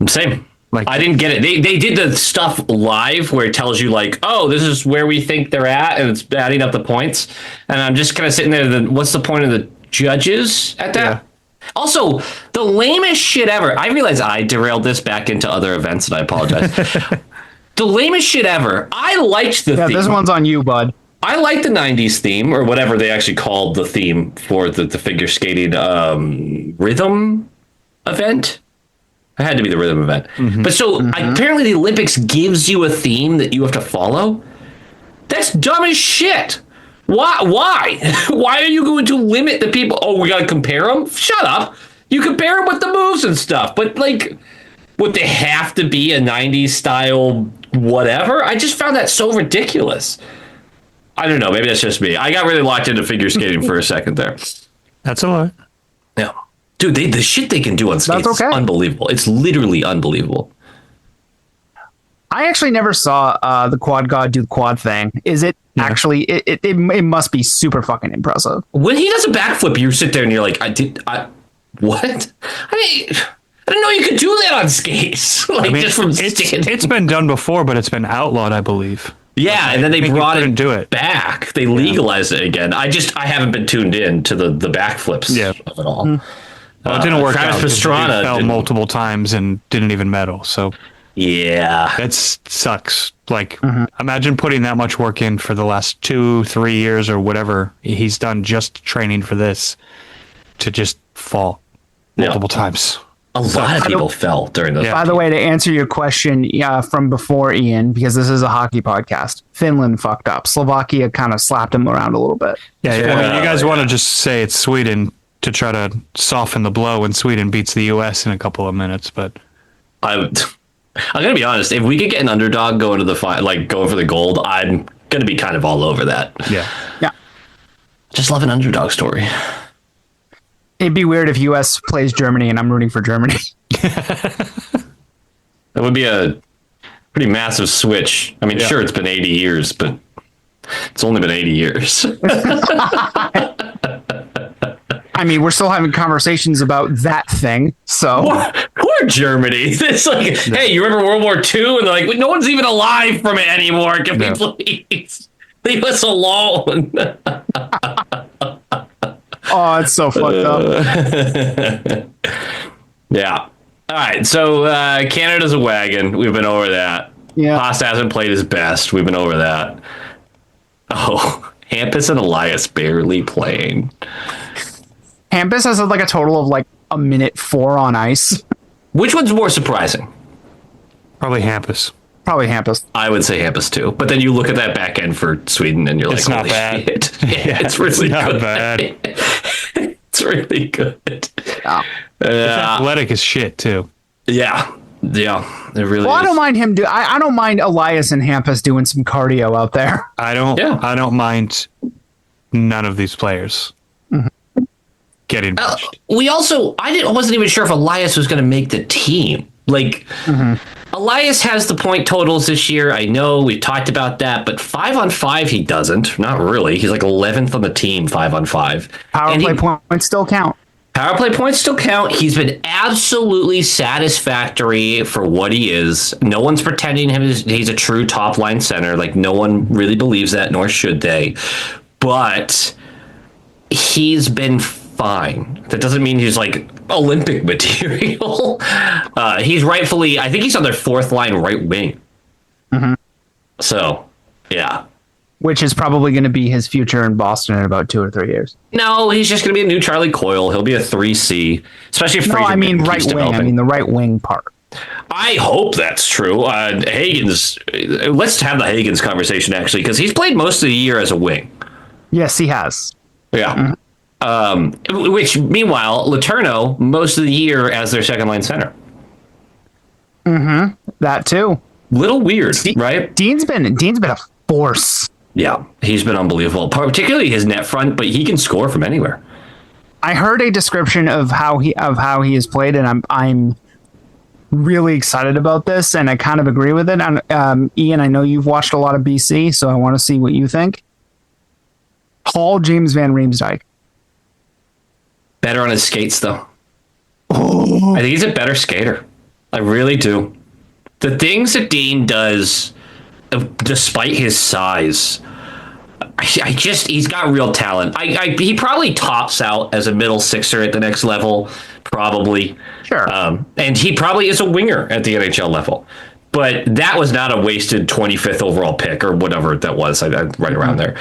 Speaker 2: Same. I didn't get it. They did the stuff live where it tells you oh, this is where we think they're at, and it's adding up the points. And I'm just kind of sitting there. What's the point of the judges at that? Yeah. Also, the lamest shit ever. I realize I derailed this back into other events, and I apologize. The lamest shit ever. I liked the theme.
Speaker 3: This one's on you, bud.
Speaker 2: I liked the 90s theme, or whatever they actually called the theme for the figure skating rhythm event. It had to be the rhythm event. Mm-hmm. But apparently the Olympics gives you a theme that you have to follow. That's dumb as shit. Why? Why are you going to limit the people? Oh, we got to compare them? Shut up. You compare them with the moves and stuff. But would they have to be a 90s style whatever? I just found that so ridiculous. I don't know. Maybe that's just me. I got really locked into figure skating for a second there.
Speaker 1: That's all right.
Speaker 2: Yeah. Dude, the shit they can do on skates is unbelievable. It's literally unbelievable.
Speaker 3: I actually never saw the quad god do the quad thing. Is it actually? It must be super fucking impressive.
Speaker 2: When he does a backflip, you sit there and you're like, what? I didn't know you could do that on skates. Like, just from standing.
Speaker 1: It's been done before, but it's been outlawed, I believe.
Speaker 2: Yeah, and then they brought it
Speaker 1: back.
Speaker 2: They legalized it again. I haven't been tuned in to the backflips of it all.
Speaker 1: Well, it didn't work out.
Speaker 2: Pastrana
Speaker 1: fell multiple times and didn't even medal. So
Speaker 2: yeah,
Speaker 1: that sucks. Like, imagine putting that much work in for the last 2-3 years or whatever he's done just training for this to just fall multiple times.
Speaker 2: A lot of people fell during those.
Speaker 3: By the way, to answer your question from before, Ian, because this is a hockey podcast, Finland fucked up. Slovakia kind of slapped him around a little bit.
Speaker 1: Yeah. I mean, you guys want to just say it's Sweden to try to soften the blow when Sweden beats the U.S. in a couple of minutes, but
Speaker 2: I'm gonna be honest. If we could get an underdog going to the going for the gold, I'm gonna be kind of all over that.
Speaker 3: Yeah.
Speaker 2: Just love an underdog story.
Speaker 3: It'd be weird if U.S. plays Germany and I'm rooting for Germany.
Speaker 2: That would be a pretty massive switch. I mean, sure, it's been 80 years, but it's only been 80 years.
Speaker 3: I mean, we're still having conversations about that thing. So
Speaker 2: poor Germany. It's like, hey, you remember World War II? And they're like, no one's even alive from it anymore. Can we please leave us alone?
Speaker 3: Oh, it's so fucked up.
Speaker 2: Yeah. All right. So Canada's a wagon. We've been over that.
Speaker 3: Yeah.
Speaker 2: Pasta hasn't played his best. We've been over that. Oh, Hampus and Elias barely playing.
Speaker 3: Hampus has like a total of like a minute 4 on ice.
Speaker 2: Which one's more surprising?
Speaker 1: probably Hampus.
Speaker 3: Probably Hampus.
Speaker 2: I would say Hampus too. But then you look at that back end for Sweden and you're
Speaker 1: It's
Speaker 2: like,
Speaker 1: not
Speaker 2: holy
Speaker 1: bad.
Speaker 2: shit. Yeah, it's really
Speaker 1: not
Speaker 2: good.
Speaker 1: bad.
Speaker 2: It's really good.
Speaker 3: Yeah.
Speaker 1: Athletic as shit too.
Speaker 2: Yeah. Yeah. It really
Speaker 3: Well,
Speaker 2: is.
Speaker 3: I don't mind him I don't mind Elias and Hampus doing some cardio out there.
Speaker 1: I don't mind none of these players getting benched.
Speaker 2: We also, I wasn't even sure if Elias was going to make the team. Like, Elias has the point totals this year. I know we talked about that, but 5-on-5 he doesn't. Not really. He's like 11th on the team, 5-on-5.
Speaker 3: Power play points still count.
Speaker 2: Power play points still count. He's been absolutely satisfactory for what he is. No one's pretending he's a true top line center. Like, no one really believes that, nor should they. But he's been fine. That doesn't mean he's like Olympic material. He's rightfully, I think he's on their fourth line right wing. So, yeah.
Speaker 3: Which is probably going to be his future in Boston in about 2 or 3 years.
Speaker 2: No, he's just going to be a new Charlie Coyle. He'll be a 3C, especially if
Speaker 3: No,
Speaker 2: Fraser
Speaker 3: I mean
Speaker 2: keeps
Speaker 3: right wing.
Speaker 2: developing.
Speaker 3: I mean the right wing part.
Speaker 2: I hope that's true. Hagen's. Let's have the Hagen's conversation actually, because he's played most of the year as a wing.
Speaker 3: Yes, he has.
Speaker 2: Yeah. Which meanwhile, Letourneau most of the year as their second line center.
Speaker 3: That too.
Speaker 2: Little weird, right?
Speaker 3: Dean's been a force.
Speaker 2: Yeah, he's been unbelievable, particularly his net front, but he can score from anywhere.
Speaker 3: I heard a description of how he has played, and I'm really excited about this, and I kind of agree with it. And Ian, I know you've watched a lot of BC, so I want to see what you think. Paul James Van Riemsdyk.
Speaker 2: Better on his skates, though. I think he's a better skater. I really do. The things that Dean does, despite his size, he's got real talent. He probably tops out as a middle sixer at the next level, probably.
Speaker 3: Sure.
Speaker 2: And he probably is a winger at the NHL level. But that was not a wasted 25th overall pick or whatever that was, right around there.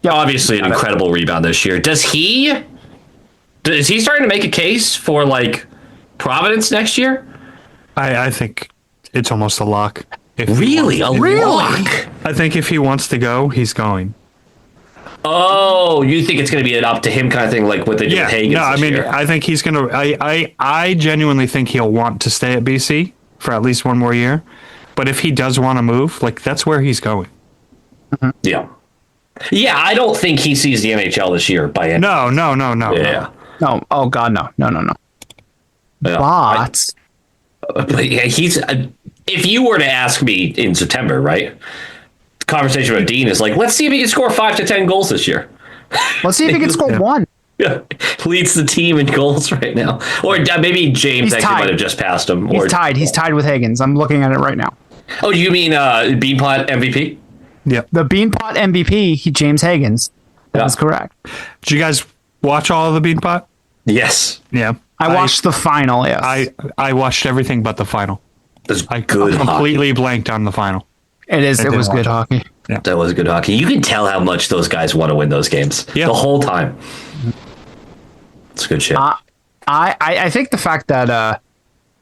Speaker 2: Obviously, an incredible rebound this year. Is he starting to make a case for like Providence next year?
Speaker 1: I think it's almost a lock.
Speaker 2: Really? A lock?
Speaker 1: I think if he wants to go, he's going.
Speaker 2: Oh, you think it's going to be an up to him kind of thing, like what they did with Hagen?
Speaker 1: No, I mean, I think he's going to. I genuinely think he'll want to stay at BC for at least one more year. But if he does want to move, like that's where he's going.
Speaker 2: Yeah. Yeah, I don't think he sees the NHL this year by any.
Speaker 1: No.
Speaker 2: Yeah.
Speaker 3: No. Oh God, no.
Speaker 2: Yeah,
Speaker 3: But
Speaker 2: but yeah, he's if you were to ask me in September, right? The conversation with Dean is like, let's see if he can score 5 to 10 goals this year.
Speaker 3: Let's see if he can score one.
Speaker 2: Yeah, leads the team in goals right now. Or maybe James actually might have just passed him.
Speaker 3: He's tied. He's tied with Higgins. I'm looking at it right now.
Speaker 2: Oh, you mean Beanpot MVP?
Speaker 1: Yep.
Speaker 3: The Beanpot MVP, James Higgins. That's correct.
Speaker 1: Did you guys watch all of the Beanpot?
Speaker 2: Yes.
Speaker 1: Yeah.
Speaker 3: I watched the final, yes.
Speaker 1: I watched everything but the final.
Speaker 2: That's
Speaker 1: I
Speaker 2: good
Speaker 1: completely blanked on the final.
Speaker 3: It was good hockey.
Speaker 2: Yeah. That was good hockey. You can tell how much those guys want to win those games the whole time. It's good shit.
Speaker 3: I think the fact that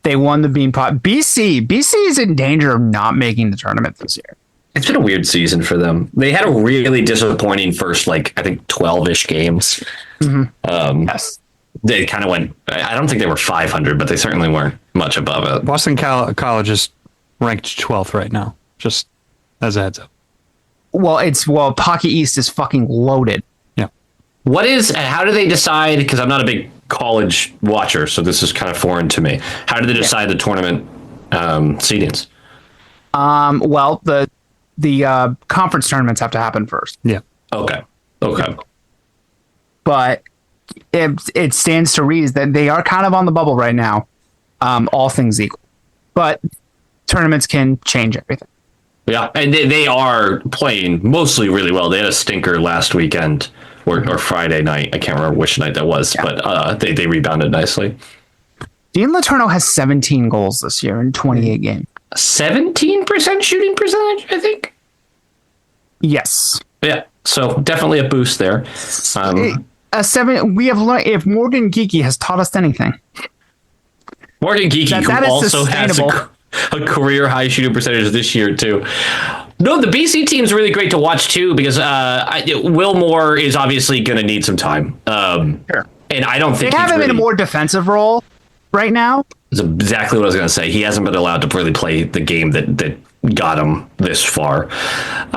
Speaker 3: they won the Beanpot. BC is in danger of not making the tournament this year.
Speaker 2: It's been a weird season for them. They had a really disappointing first, I think 12-ish games. Mm-hmm.
Speaker 3: Yes.
Speaker 2: They kind of went, I don't think they were 500, but they certainly weren't much above it.
Speaker 1: Boston College is ranked 12th right now, just as a heads up.
Speaker 3: Well, Hockey East is fucking loaded.
Speaker 1: Yeah.
Speaker 2: How do they decide? Because I'm not a big college watcher, so this is kind of foreign to me. How do they decide the tournament seedings?
Speaker 3: Well, the conference tournaments have to happen first.
Speaker 1: Yeah.
Speaker 2: Okay.
Speaker 3: But it stands to reason that they are kind of on the bubble right now, all things equal. But tournaments can change everything.
Speaker 2: Yeah, and they are playing mostly really well. They had a stinker last weekend or Friday night. I can't remember which night that was, but they rebounded nicely.
Speaker 3: Dean Letourneau has 17 goals this year in 28 games.
Speaker 2: 17% shooting percentage, I think.
Speaker 3: Yes.
Speaker 2: Yeah, so definitely a boost there.
Speaker 3: We have learned, if Morgan Geeky has taught us anything.
Speaker 2: Morgan Geeky, who also has a career high shooting percentage this year too. No, the BC team's really great to watch too because Will Moore is obviously going to need some time.
Speaker 3: Sure.
Speaker 2: And I don't think
Speaker 3: they have him in a more defensive role right now.
Speaker 2: That's exactly what I was going to say. He hasn't been allowed to really play the game that got him this far.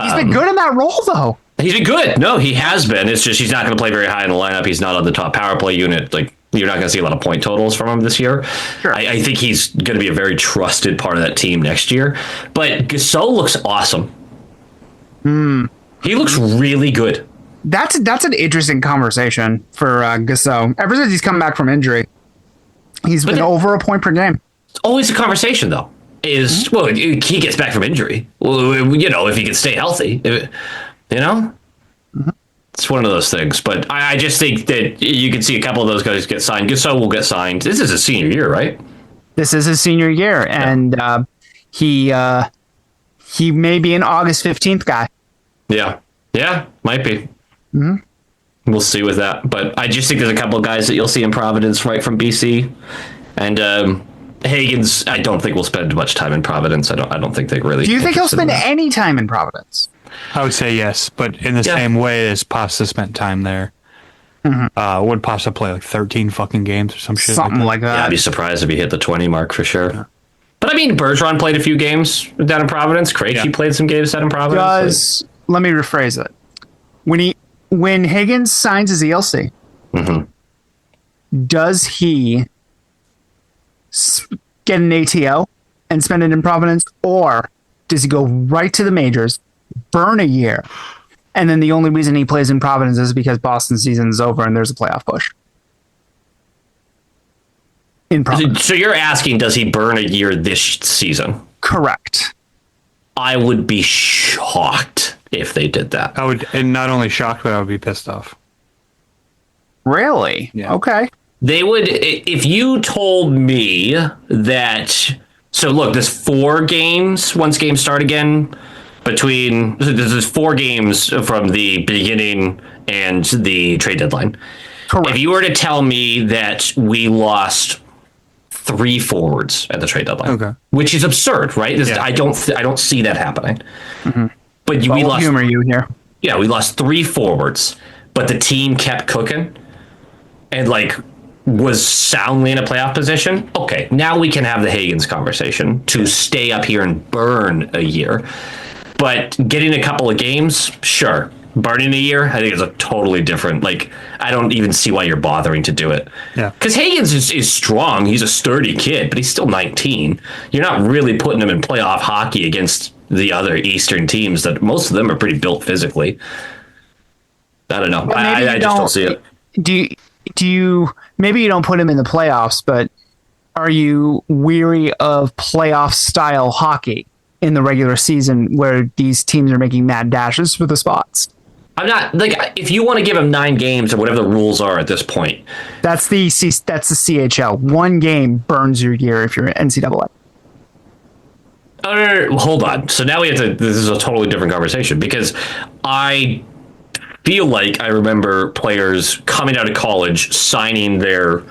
Speaker 3: He's been good in that role though.
Speaker 2: He's been good. No, he has been. It's just he's not going to play very high in the lineup. He's not on the top power play unit. You're not going to see a lot of point totals from him this year.
Speaker 3: Sure.
Speaker 2: I think he's going to be a very trusted part of that team next year. But Gasol looks awesome. He looks really good.
Speaker 3: That's an interesting conversation for Gasol. Ever since he's come back from injury, he's been over a point per game.
Speaker 2: It's always a conversation, though. Well, he gets back from injury. Well, if he can stay healthy, It's one of those things. But I just think that you can see a couple of those guys get signed. Gasol will get signed. This is his senior year, right?
Speaker 3: This is his senior year, and he may be an August 15th guy.
Speaker 2: Yeah, might be. Mm-hmm. We'll see with that. But I just think there's a couple of guys that you'll see in Providence right from BC. And Higgins, I don't think will spend much time in Providence. I don't think they really.
Speaker 3: Do you think he'll spend any time in Providence?
Speaker 1: I would say yes, but in the same way as Pasta spent time there. Mm-hmm. Would Pasta play 13 fucking games or some shit?
Speaker 3: Something like that.
Speaker 2: Yeah, I'd be surprised if he hit the 20 mark for sure. Yeah. But I mean, Bergeron played a few games down in Providence. Krejci played some games down in Providence.
Speaker 3: Let me rephrase it. When Higgins signs his ELC, does he get an ATO and spend it in Providence, or does he go right to the majors, burn a year, and then the only reason he plays in Providence is because Boston season is over and there's a playoff push? In Providence.
Speaker 2: So you're asking, does he burn a year this season?
Speaker 3: Correct.
Speaker 2: I would be shocked if they did that.
Speaker 1: I would, and not only shocked, but I would be pissed off.
Speaker 3: Really?
Speaker 1: Yeah.
Speaker 3: Okay.
Speaker 2: They would, if you told me that. So look, there's 4 games once games start again. There's 4 games from the beginning and the trade deadline.
Speaker 3: Correct.
Speaker 2: If you were to tell me that we lost 3 forwards at the trade deadline, which is absurd, right? I don't see that happening. Mm-hmm. But we lost.
Speaker 3: Humor you here.
Speaker 2: Yeah, we lost 3 forwards, but the team kept cooking and was soundly in a playoff position. Okay, now we can have the Higgins conversation to stay up here and burn a year. But getting a couple of games, sure. burning a year, I think it's a totally different. Like, I don't even see why you're bothering to do it.
Speaker 1: Yeah.
Speaker 2: Because Higgins is strong. He's a sturdy kid, but he's still 19. You're not really putting him in playoff hockey against the other Eastern teams that most of them are pretty built physically. I don't know. I just don't see it.
Speaker 3: Do you maybe you don't put him in the playoffs, but are you weary of playoff style hockey in the regular season where these teams are making mad dashes for the spots?
Speaker 2: I'm not like, if you want to give him 9 games or whatever the rules are at this point.
Speaker 3: That's the CHL. 1 game burns your year if you're NCAA.
Speaker 2: Oh, no, hold on. So now this is a totally different conversation, because I feel like I remember players coming out of college signing their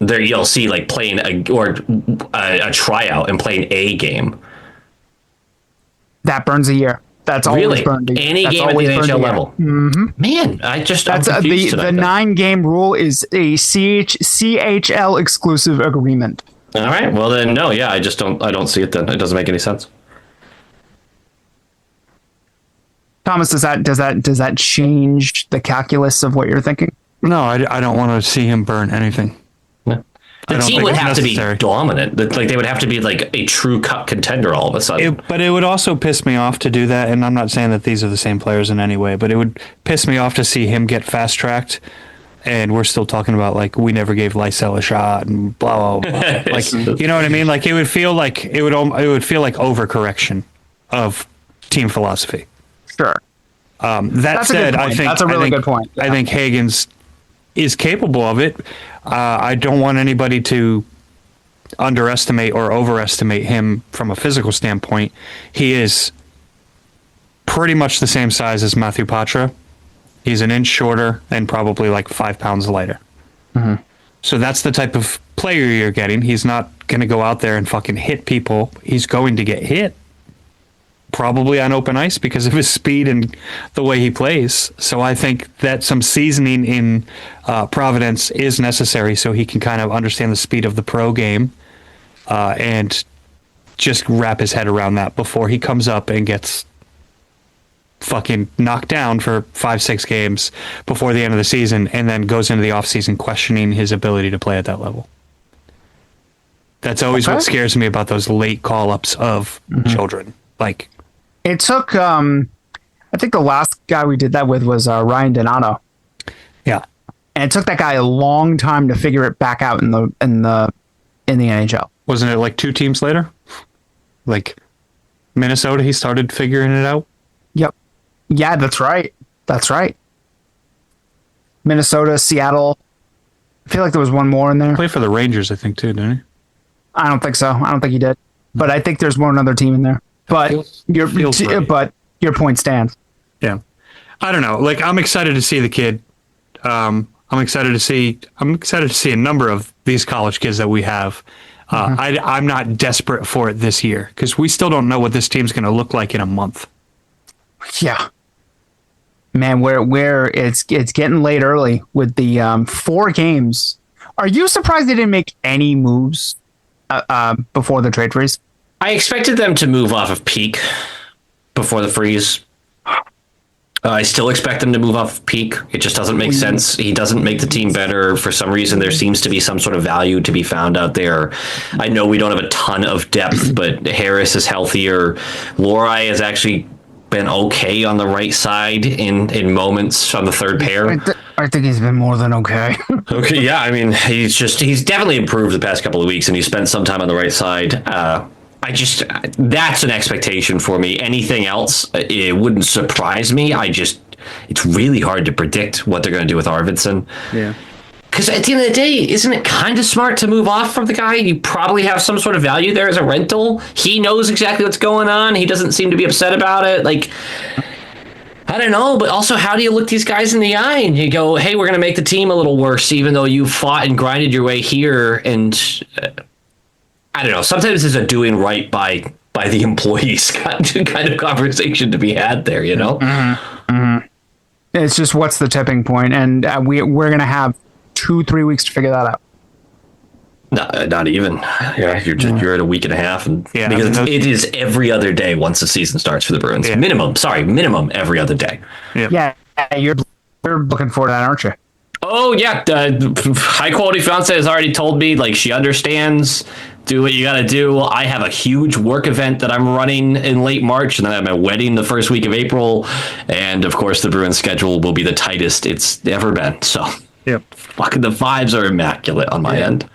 Speaker 2: ELC, like playing a tryout and playing a game.
Speaker 3: That burns a year. That's always
Speaker 2: really
Speaker 3: burned.
Speaker 2: Any game at the NHL level. Mm-hmm. Man, that's
Speaker 3: the 9-game rule is a CHL exclusive agreement.
Speaker 2: All right. Well then, no. Yeah, I don't see it. Then it doesn't make any sense.
Speaker 3: Thomas, does that change the calculus of what you're thinking?
Speaker 1: No, I don't want to see him burn anything.
Speaker 2: Yeah. The team would have to be dominant. Like, they would have to be like a true cup contender all of a sudden.
Speaker 1: But it would also piss me off to do that. And I'm not saying that these are the same players in any way, but it would piss me off to see him get fast tracked. And we're still talking about, like, we never gave Lysell a shot and blah, blah, blah. Like, you know what I mean? Like, it would feel like overcorrection of team philosophy.
Speaker 3: Sure.
Speaker 1: That said, I think
Speaker 3: that's a really good point. Yeah.
Speaker 1: I think Higgins is capable of it. I don't want anybody to underestimate or overestimate him from a physical standpoint. He is pretty much the same size as Matthew Patra. He's an inch shorter and probably like 5 pounds lighter.
Speaker 3: Mm-hmm.
Speaker 1: So that's the type of player you're getting. He's not going to go out there and fucking hit people. He's going to get hit. Probably on open ice because of his speed and the way he plays. So I think that some seasoning in Providence is necessary so he can kind of understand the speed of the pro game and just wrap his head around that before he comes up and gets fucking knocked down for 5-6 games before the end of the season and then goes into the offseason questioning his ability to play at that level. That's always what scares me about those late call-ups of children. Like,
Speaker 3: it took, I think the last guy we did that with was Ryan Donato.
Speaker 1: Yeah.
Speaker 3: And it took that guy a long time to figure it back out in the NHL.
Speaker 1: Wasn't it like 2 teams later? Like Minnesota, he started figuring it out?
Speaker 3: Yep. Yeah, that's right. That's right. Minnesota, Seattle. I feel like there was one more in there.
Speaker 1: Played for the Rangers, I think, too, didn't he?
Speaker 3: I don't think so. I don't think he did. But I think there's more another team in there. But your point stands.
Speaker 1: Yeah. I don't know. Like, I'm excited to see the kid. I'm excited to see a number of these college kids that we have. I'm not desperate for it this year because we still don't know what this team's going to look like in a month.
Speaker 3: Yeah. Man, where it's getting late early with the 4 games. Are you surprised they didn't make any moves before the trade freeze?
Speaker 2: I expected them to move off of Peak before the freeze. I still expect them to move off of Peak. It just doesn't make sense. He doesn't make the team better. For some reason, there seems to be some sort of value to be found out there. I know we don't have a ton of depth, but Harris is healthier. Lorai has actually been okay on the right side in moments on the third pair.
Speaker 3: I think he's been more than okay.
Speaker 2: Okay, yeah. I mean, he's definitely improved the past couple of weeks, and he spent some time on the right side. That's an expectation for me. Anything else, it wouldn't surprise me. It's really hard to predict what they're going to do with Arvidsson.
Speaker 1: Yeah.
Speaker 2: Because at the end of the day, isn't it kind of smart to move off from the guy? You probably have some sort of value there as a rental. He knows exactly what's going on. He doesn't seem to be upset about it. Like, I don't know, but also, how do you look these guys in the eye and you go, hey, we're going to make the team a little worse, even though you fought and grinded your way here? And I don't know. Sometimes it's a doing right by the employees kind of conversation to be had there, you know?
Speaker 3: Mm-hmm. Mm-hmm. It's just, what's the tipping point? And we're going to have 2-3 weeks to figure that out.
Speaker 2: No, not even. Yeah, you're at a week and a half, and because it is every other day once the season starts for the Bruins. Yeah. Minimum every other day.
Speaker 3: Yeah, you're looking forward to that, aren't you?
Speaker 2: Oh yeah, high quality fiance has already told me like she understands. Do what you got to do. I have a huge work event that I'm running in late March, and then I have my wedding the first week of April, and of course the Bruins schedule will be the tightest it's ever been. So.
Speaker 1: Yep.
Speaker 2: Fucking the vibes are immaculate on my end.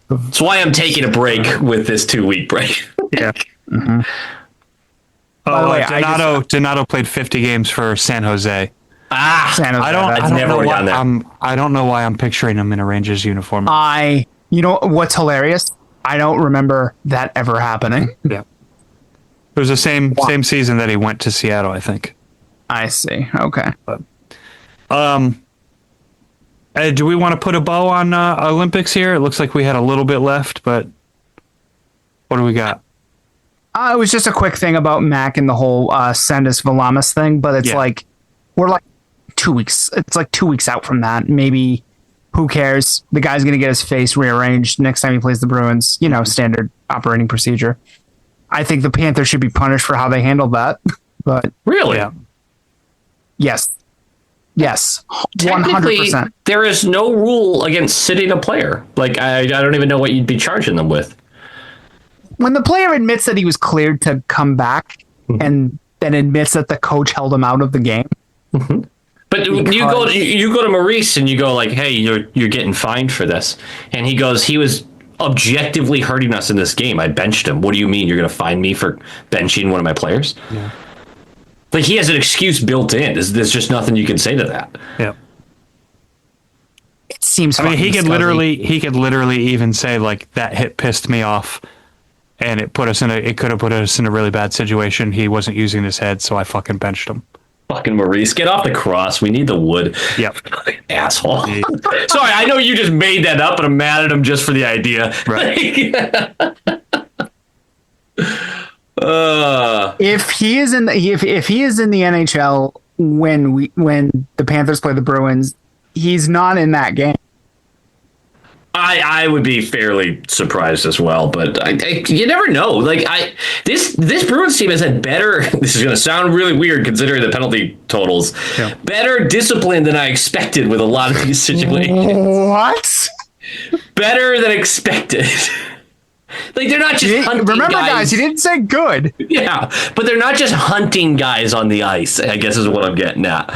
Speaker 2: That's why I'm taking a break with this 2-week break.
Speaker 1: Yeah. Mm-hmm. Donato played 50 games for San Jose.
Speaker 3: San Jose.
Speaker 1: I don't know why I'm picturing him in a Rangers uniform.
Speaker 3: You know what's hilarious? I don't remember that ever happening.
Speaker 1: Yeah. It was the same season that he went to Seattle, I think.
Speaker 3: I see. Okay.
Speaker 1: But, do we want to put a bow on Olympics here? It looks like we had a little bit left, but what do we got?
Speaker 3: It was just a quick thing about Mac and the whole Sandis Valamis thing, but it's like we're like 2 weeks. It's like 2 weeks out from that. Maybe who cares? The guy's going to get his face rearranged next time he plays the Bruins. You know, standard operating procedure. I think the Panthers should be punished for how they handled that. But
Speaker 2: really,
Speaker 3: yes. Yes, 100%.
Speaker 2: There is no rule against sitting a player. Like, I don't even know what you'd be charging them with.
Speaker 3: When the player admits that he was cleared to come back and then admits that the coach held him out of the game.
Speaker 2: Mm-hmm. But you go to Maurice and you go like, hey, you're getting fined for this. And he goes, he was objectively hurting us in this game. I benched him. What do you mean you're going to fine me for benching one of my players?
Speaker 1: Yeah.
Speaker 2: Like, he has an excuse built in. There's just nothing you can say to that.
Speaker 1: Yeah.
Speaker 3: It seems.
Speaker 1: I mean, he could literally even say like that hit pissed me off, and it could have put us in a really bad situation. He wasn't using his head, so I fucking benched him.
Speaker 2: Fucking Maurice, get off the cross. We need the wood.
Speaker 1: Yep.
Speaker 2: Asshole. Yeah. Sorry, I know you just made that up, and I'm mad at him just for the idea.
Speaker 1: Right.
Speaker 3: If he is in the NHL when the Panthers play the Bruins, he's not in that game.
Speaker 2: I would be fairly surprised as well, but you never know. Like this Bruins team has had better. This is going to sound really weird considering the penalty totals. Yeah. Better discipline than I expected with a lot of these situations.
Speaker 3: What?
Speaker 2: Better than expected. Like, they're not just hunting
Speaker 3: guys, you didn't say good.
Speaker 2: Yeah, but they're not just hunting guys on the ice, I guess is what I'm getting at.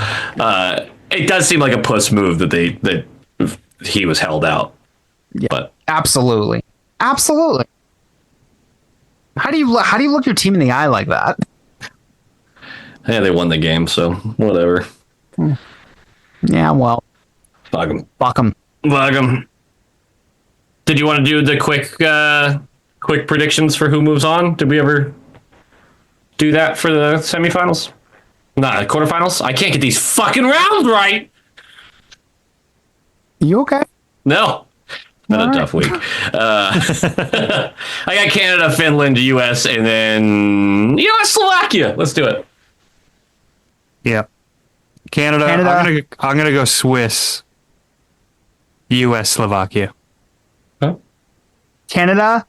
Speaker 2: It does seem like a puss move that he was held out.
Speaker 3: Yeah,
Speaker 2: but
Speaker 3: absolutely. How do you look your team in the eye like that?
Speaker 2: Yeah, they won the game, so whatever.
Speaker 3: Yeah, well.
Speaker 2: Fuck them.
Speaker 3: Fuck them.
Speaker 2: Did you want to do the quick predictions for who moves on? Did we ever do that for the semifinals? Nah, quarterfinals? I can't get these fucking rounds right.
Speaker 3: You okay?
Speaker 2: No. Not a tough week. I got Canada, Finland, US, and then US, Slovakia. Let's do it.
Speaker 1: Yeah. Canada. I'm gonna go Swiss, US, Slovakia.
Speaker 2: Huh?
Speaker 3: Canada.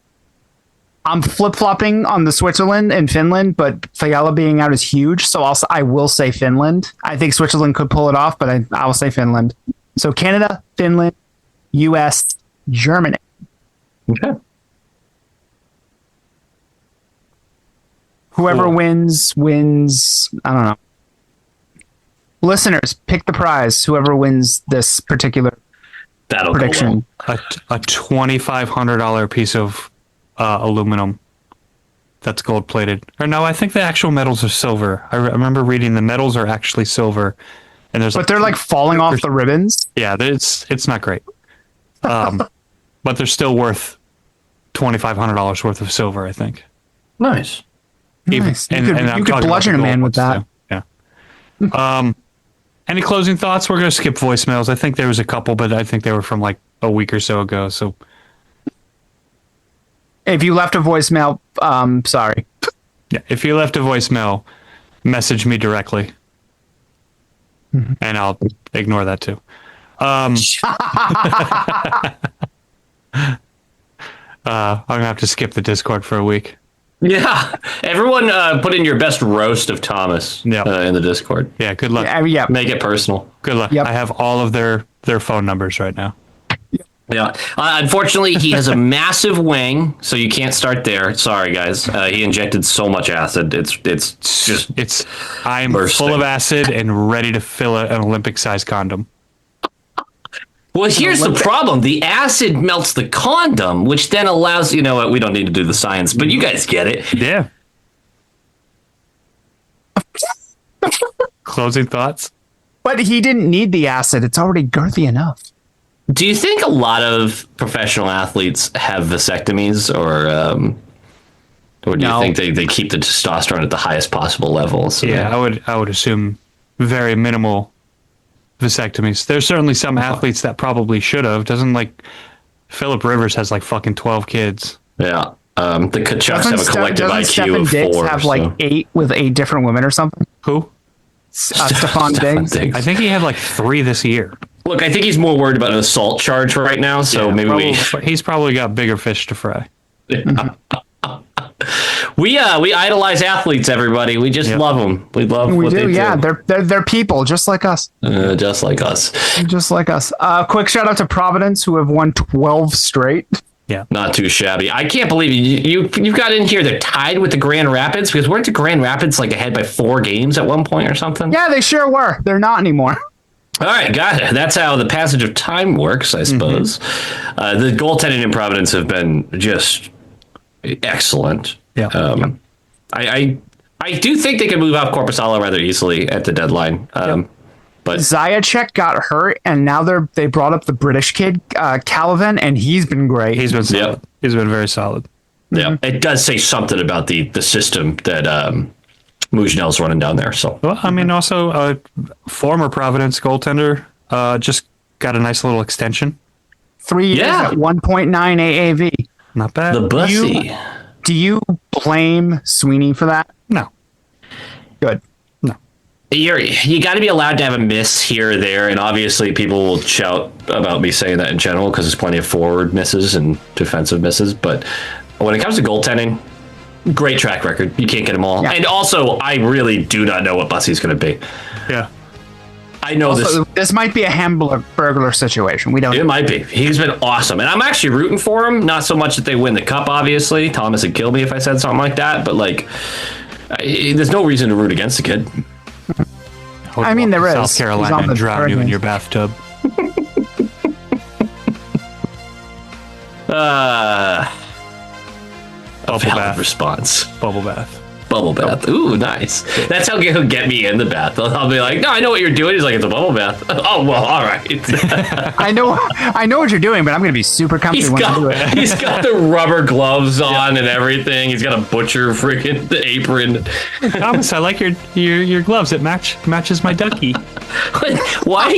Speaker 3: I'm flip-flopping on the Switzerland and Finland, but Fiala being out is huge, so I will say Finland. I think Switzerland could pull it off, but I will say Finland. So Canada, Finland, US, Germany.
Speaker 2: Okay.
Speaker 3: Whoever wins. I don't know. Listeners, pick the prize. Whoever wins this particular prediction.
Speaker 1: A $2,500 piece of aluminum that's gold plated. Or no, I think the actual metals are silver. I remember reading the metals are actually silver, and
Speaker 3: but they're like falling off the ribbons.
Speaker 1: Yeah, it's not great. But they're still worth $2,500 worth of silver, I think.
Speaker 2: Nice.
Speaker 3: Nice. You could bludgeon a man with that.
Speaker 1: So, yeah. Any closing thoughts? We're going to skip voicemails. I think there was a couple, but I think they were from like a week or so ago. So,
Speaker 3: if you left a voicemail, sorry.
Speaker 1: Yeah, if you left a voicemail, message me directly, and I'll ignore that too. I'm gonna have to skip the Discord for a week.
Speaker 2: Yeah, everyone put in your best roast of Thomas in the Discord.
Speaker 1: Yeah, good luck.
Speaker 3: Yeah.
Speaker 2: Make it personal.
Speaker 1: Good luck.
Speaker 3: Yep.
Speaker 1: I have all of their phone numbers right now.
Speaker 2: Yeah. Unfortunately, he has a massive wing, so you can't start there. Sorry, guys. He injected so much acid.
Speaker 1: I'm
Speaker 2: bursting.
Speaker 1: full of acid and ready to fill an Olympic-sized condom.
Speaker 2: Well, here's the problem. The acid melts the condom, which then allows, you know what, we don't need to do the science, but you guys get it.
Speaker 1: Yeah. Closing thoughts?
Speaker 3: But he didn't need the acid. It's already girthy enough.
Speaker 2: Do you think a lot of professional athletes have vasectomies, or do you think they keep the testosterone at the highest possible level? So
Speaker 1: Yeah, I would assume very minimal vasectomies. There's certainly some athletes that probably should have. Doesn't like Philip Rivers has like fucking 12 kids.
Speaker 2: Yeah. The Kachucks have a collective IQ of 4.
Speaker 3: Have like 8 with 8 different women or something?
Speaker 1: Who?
Speaker 3: Stefan Diggs.
Speaker 1: I think he had like 3 this year.
Speaker 2: Look, I think he's more worried about an assault charge right now, so
Speaker 1: he's probably got bigger fish to fry.
Speaker 2: We idolize athletes, everybody. We just love them. We love what they do.
Speaker 3: Yeah, they're people just like us.
Speaker 2: Just like us.
Speaker 3: Just like us. Quick shout out to Providence, who have won 12 straight.
Speaker 1: Yeah,
Speaker 2: not too shabby. I can't believe you've got in here. They're tied with the Grand Rapids, because weren't the Grand Rapids like ahead by 4 games at one point or something?
Speaker 3: Yeah, they sure were. They're not anymore.
Speaker 2: All right, got it. That's how the passage of time works, I suppose. The goaltending in Providence have been just excellent.
Speaker 1: Yeah.
Speaker 2: I do think they can move off Korpisalo rather easily at the deadline. But
Speaker 3: Zajac got hurt, and now they brought up the British kid, Calavan, and he's been great.
Speaker 1: He's been solid. Yep. He's been very solid.
Speaker 2: Yeah, it does say something about the system that Mujnel's running down there. So,
Speaker 1: well, I mean, also a former Providence goaltender just got a nice little extension.
Speaker 3: 3 years at 1.9 AAV.
Speaker 1: Not bad.
Speaker 2: The bussy.
Speaker 3: Do you blame Sweeney for that?
Speaker 1: No.
Speaker 3: Good.
Speaker 1: No.
Speaker 2: You got to be allowed to have a miss here or there, and obviously people will shout about me saying that in general because there's plenty of forward misses and defensive misses. But when it comes to goaltending, great track record. You can't get them all. Yeah. And also, I really do not know what Bussy's going to be.
Speaker 1: Yeah.
Speaker 2: I know also,
Speaker 3: this might be a Hamburglar situation. We don't.
Speaker 2: It might be. He's been awesome, and I'm actually rooting for him. Not so much that they win the cup, obviously. Thomas would kill me if I said something like that. But like, there's no reason to root against the kid.
Speaker 3: I mean, there is.
Speaker 1: South Carolina and drown you in your bathtub.
Speaker 2: Bubble bath response.
Speaker 1: Bubble bath.
Speaker 2: Bubble bath. Ooh, nice. That's how he'll get me in the bath. I'll be like, no, I know what you're doing. He's like, it's a bubble bath. Oh, well, all right.
Speaker 3: I know what you're doing, but I'm going to be super comfy when I do it.
Speaker 2: He's got the rubber gloves on and everything. He's got a butcher freaking apron.
Speaker 1: Thomas, I like your gloves. It matches my ducky.
Speaker 2: Why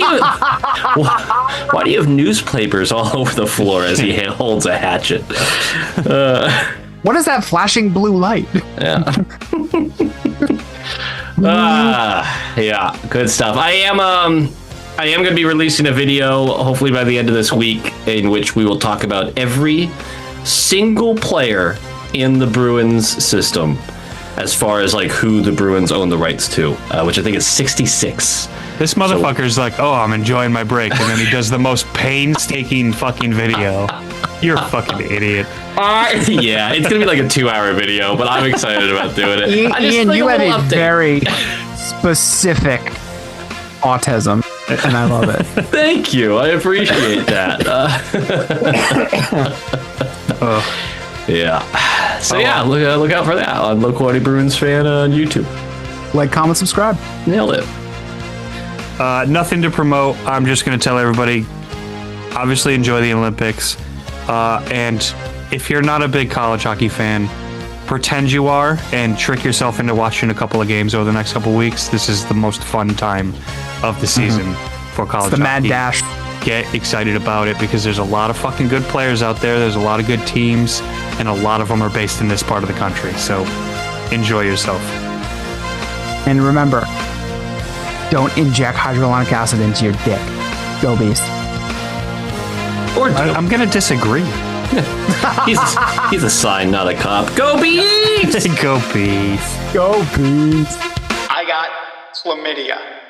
Speaker 2: do you have newspapers all over the floor as he holds a hatchet?
Speaker 3: What is that flashing blue light?
Speaker 2: Yeah. Yeah, good stuff. I am going to be releasing a video, hopefully by the end of this week, in which we will talk about every single player in the Bruins system, as far as like who the Bruins own the rights to, which I think is 66.
Speaker 1: This motherfucker's like, oh, I'm enjoying my break, and then he does the most painstaking fucking video. You're a fucking idiot.
Speaker 2: Yeah, it's gonna be like a 2-hour video, but I'm excited about doing it.
Speaker 3: Ian, you have a very specific autism, and I love it.
Speaker 2: Thank you. I appreciate that. Yeah. So yeah, look out for that on Low Quality Bruins Fan on YouTube.
Speaker 3: Like, comment, subscribe.
Speaker 2: Nailed it.
Speaker 1: Nothing to promote. I'm just going to tell everybody, obviously enjoy the Olympics. And if you're not a big college hockey fan, pretend you are and trick yourself into watching a couple of games over the next couple of weeks. This is the most fun time of the season for college
Speaker 3: hockey.
Speaker 1: Mad
Speaker 3: dash.
Speaker 1: Get excited about it because there's a lot of fucking good players out there. There's a lot of good teams, and a lot of them are based in this part of the country. So enjoy yourself.
Speaker 3: And remember, don't inject hyaluronic acid into your dick. Go Beast.
Speaker 1: I'm going to disagree.
Speaker 2: He's a sign, not a cop. Go Beavs!
Speaker 1: Go Bees.
Speaker 3: Go, Bees.
Speaker 4: I got chlamydia.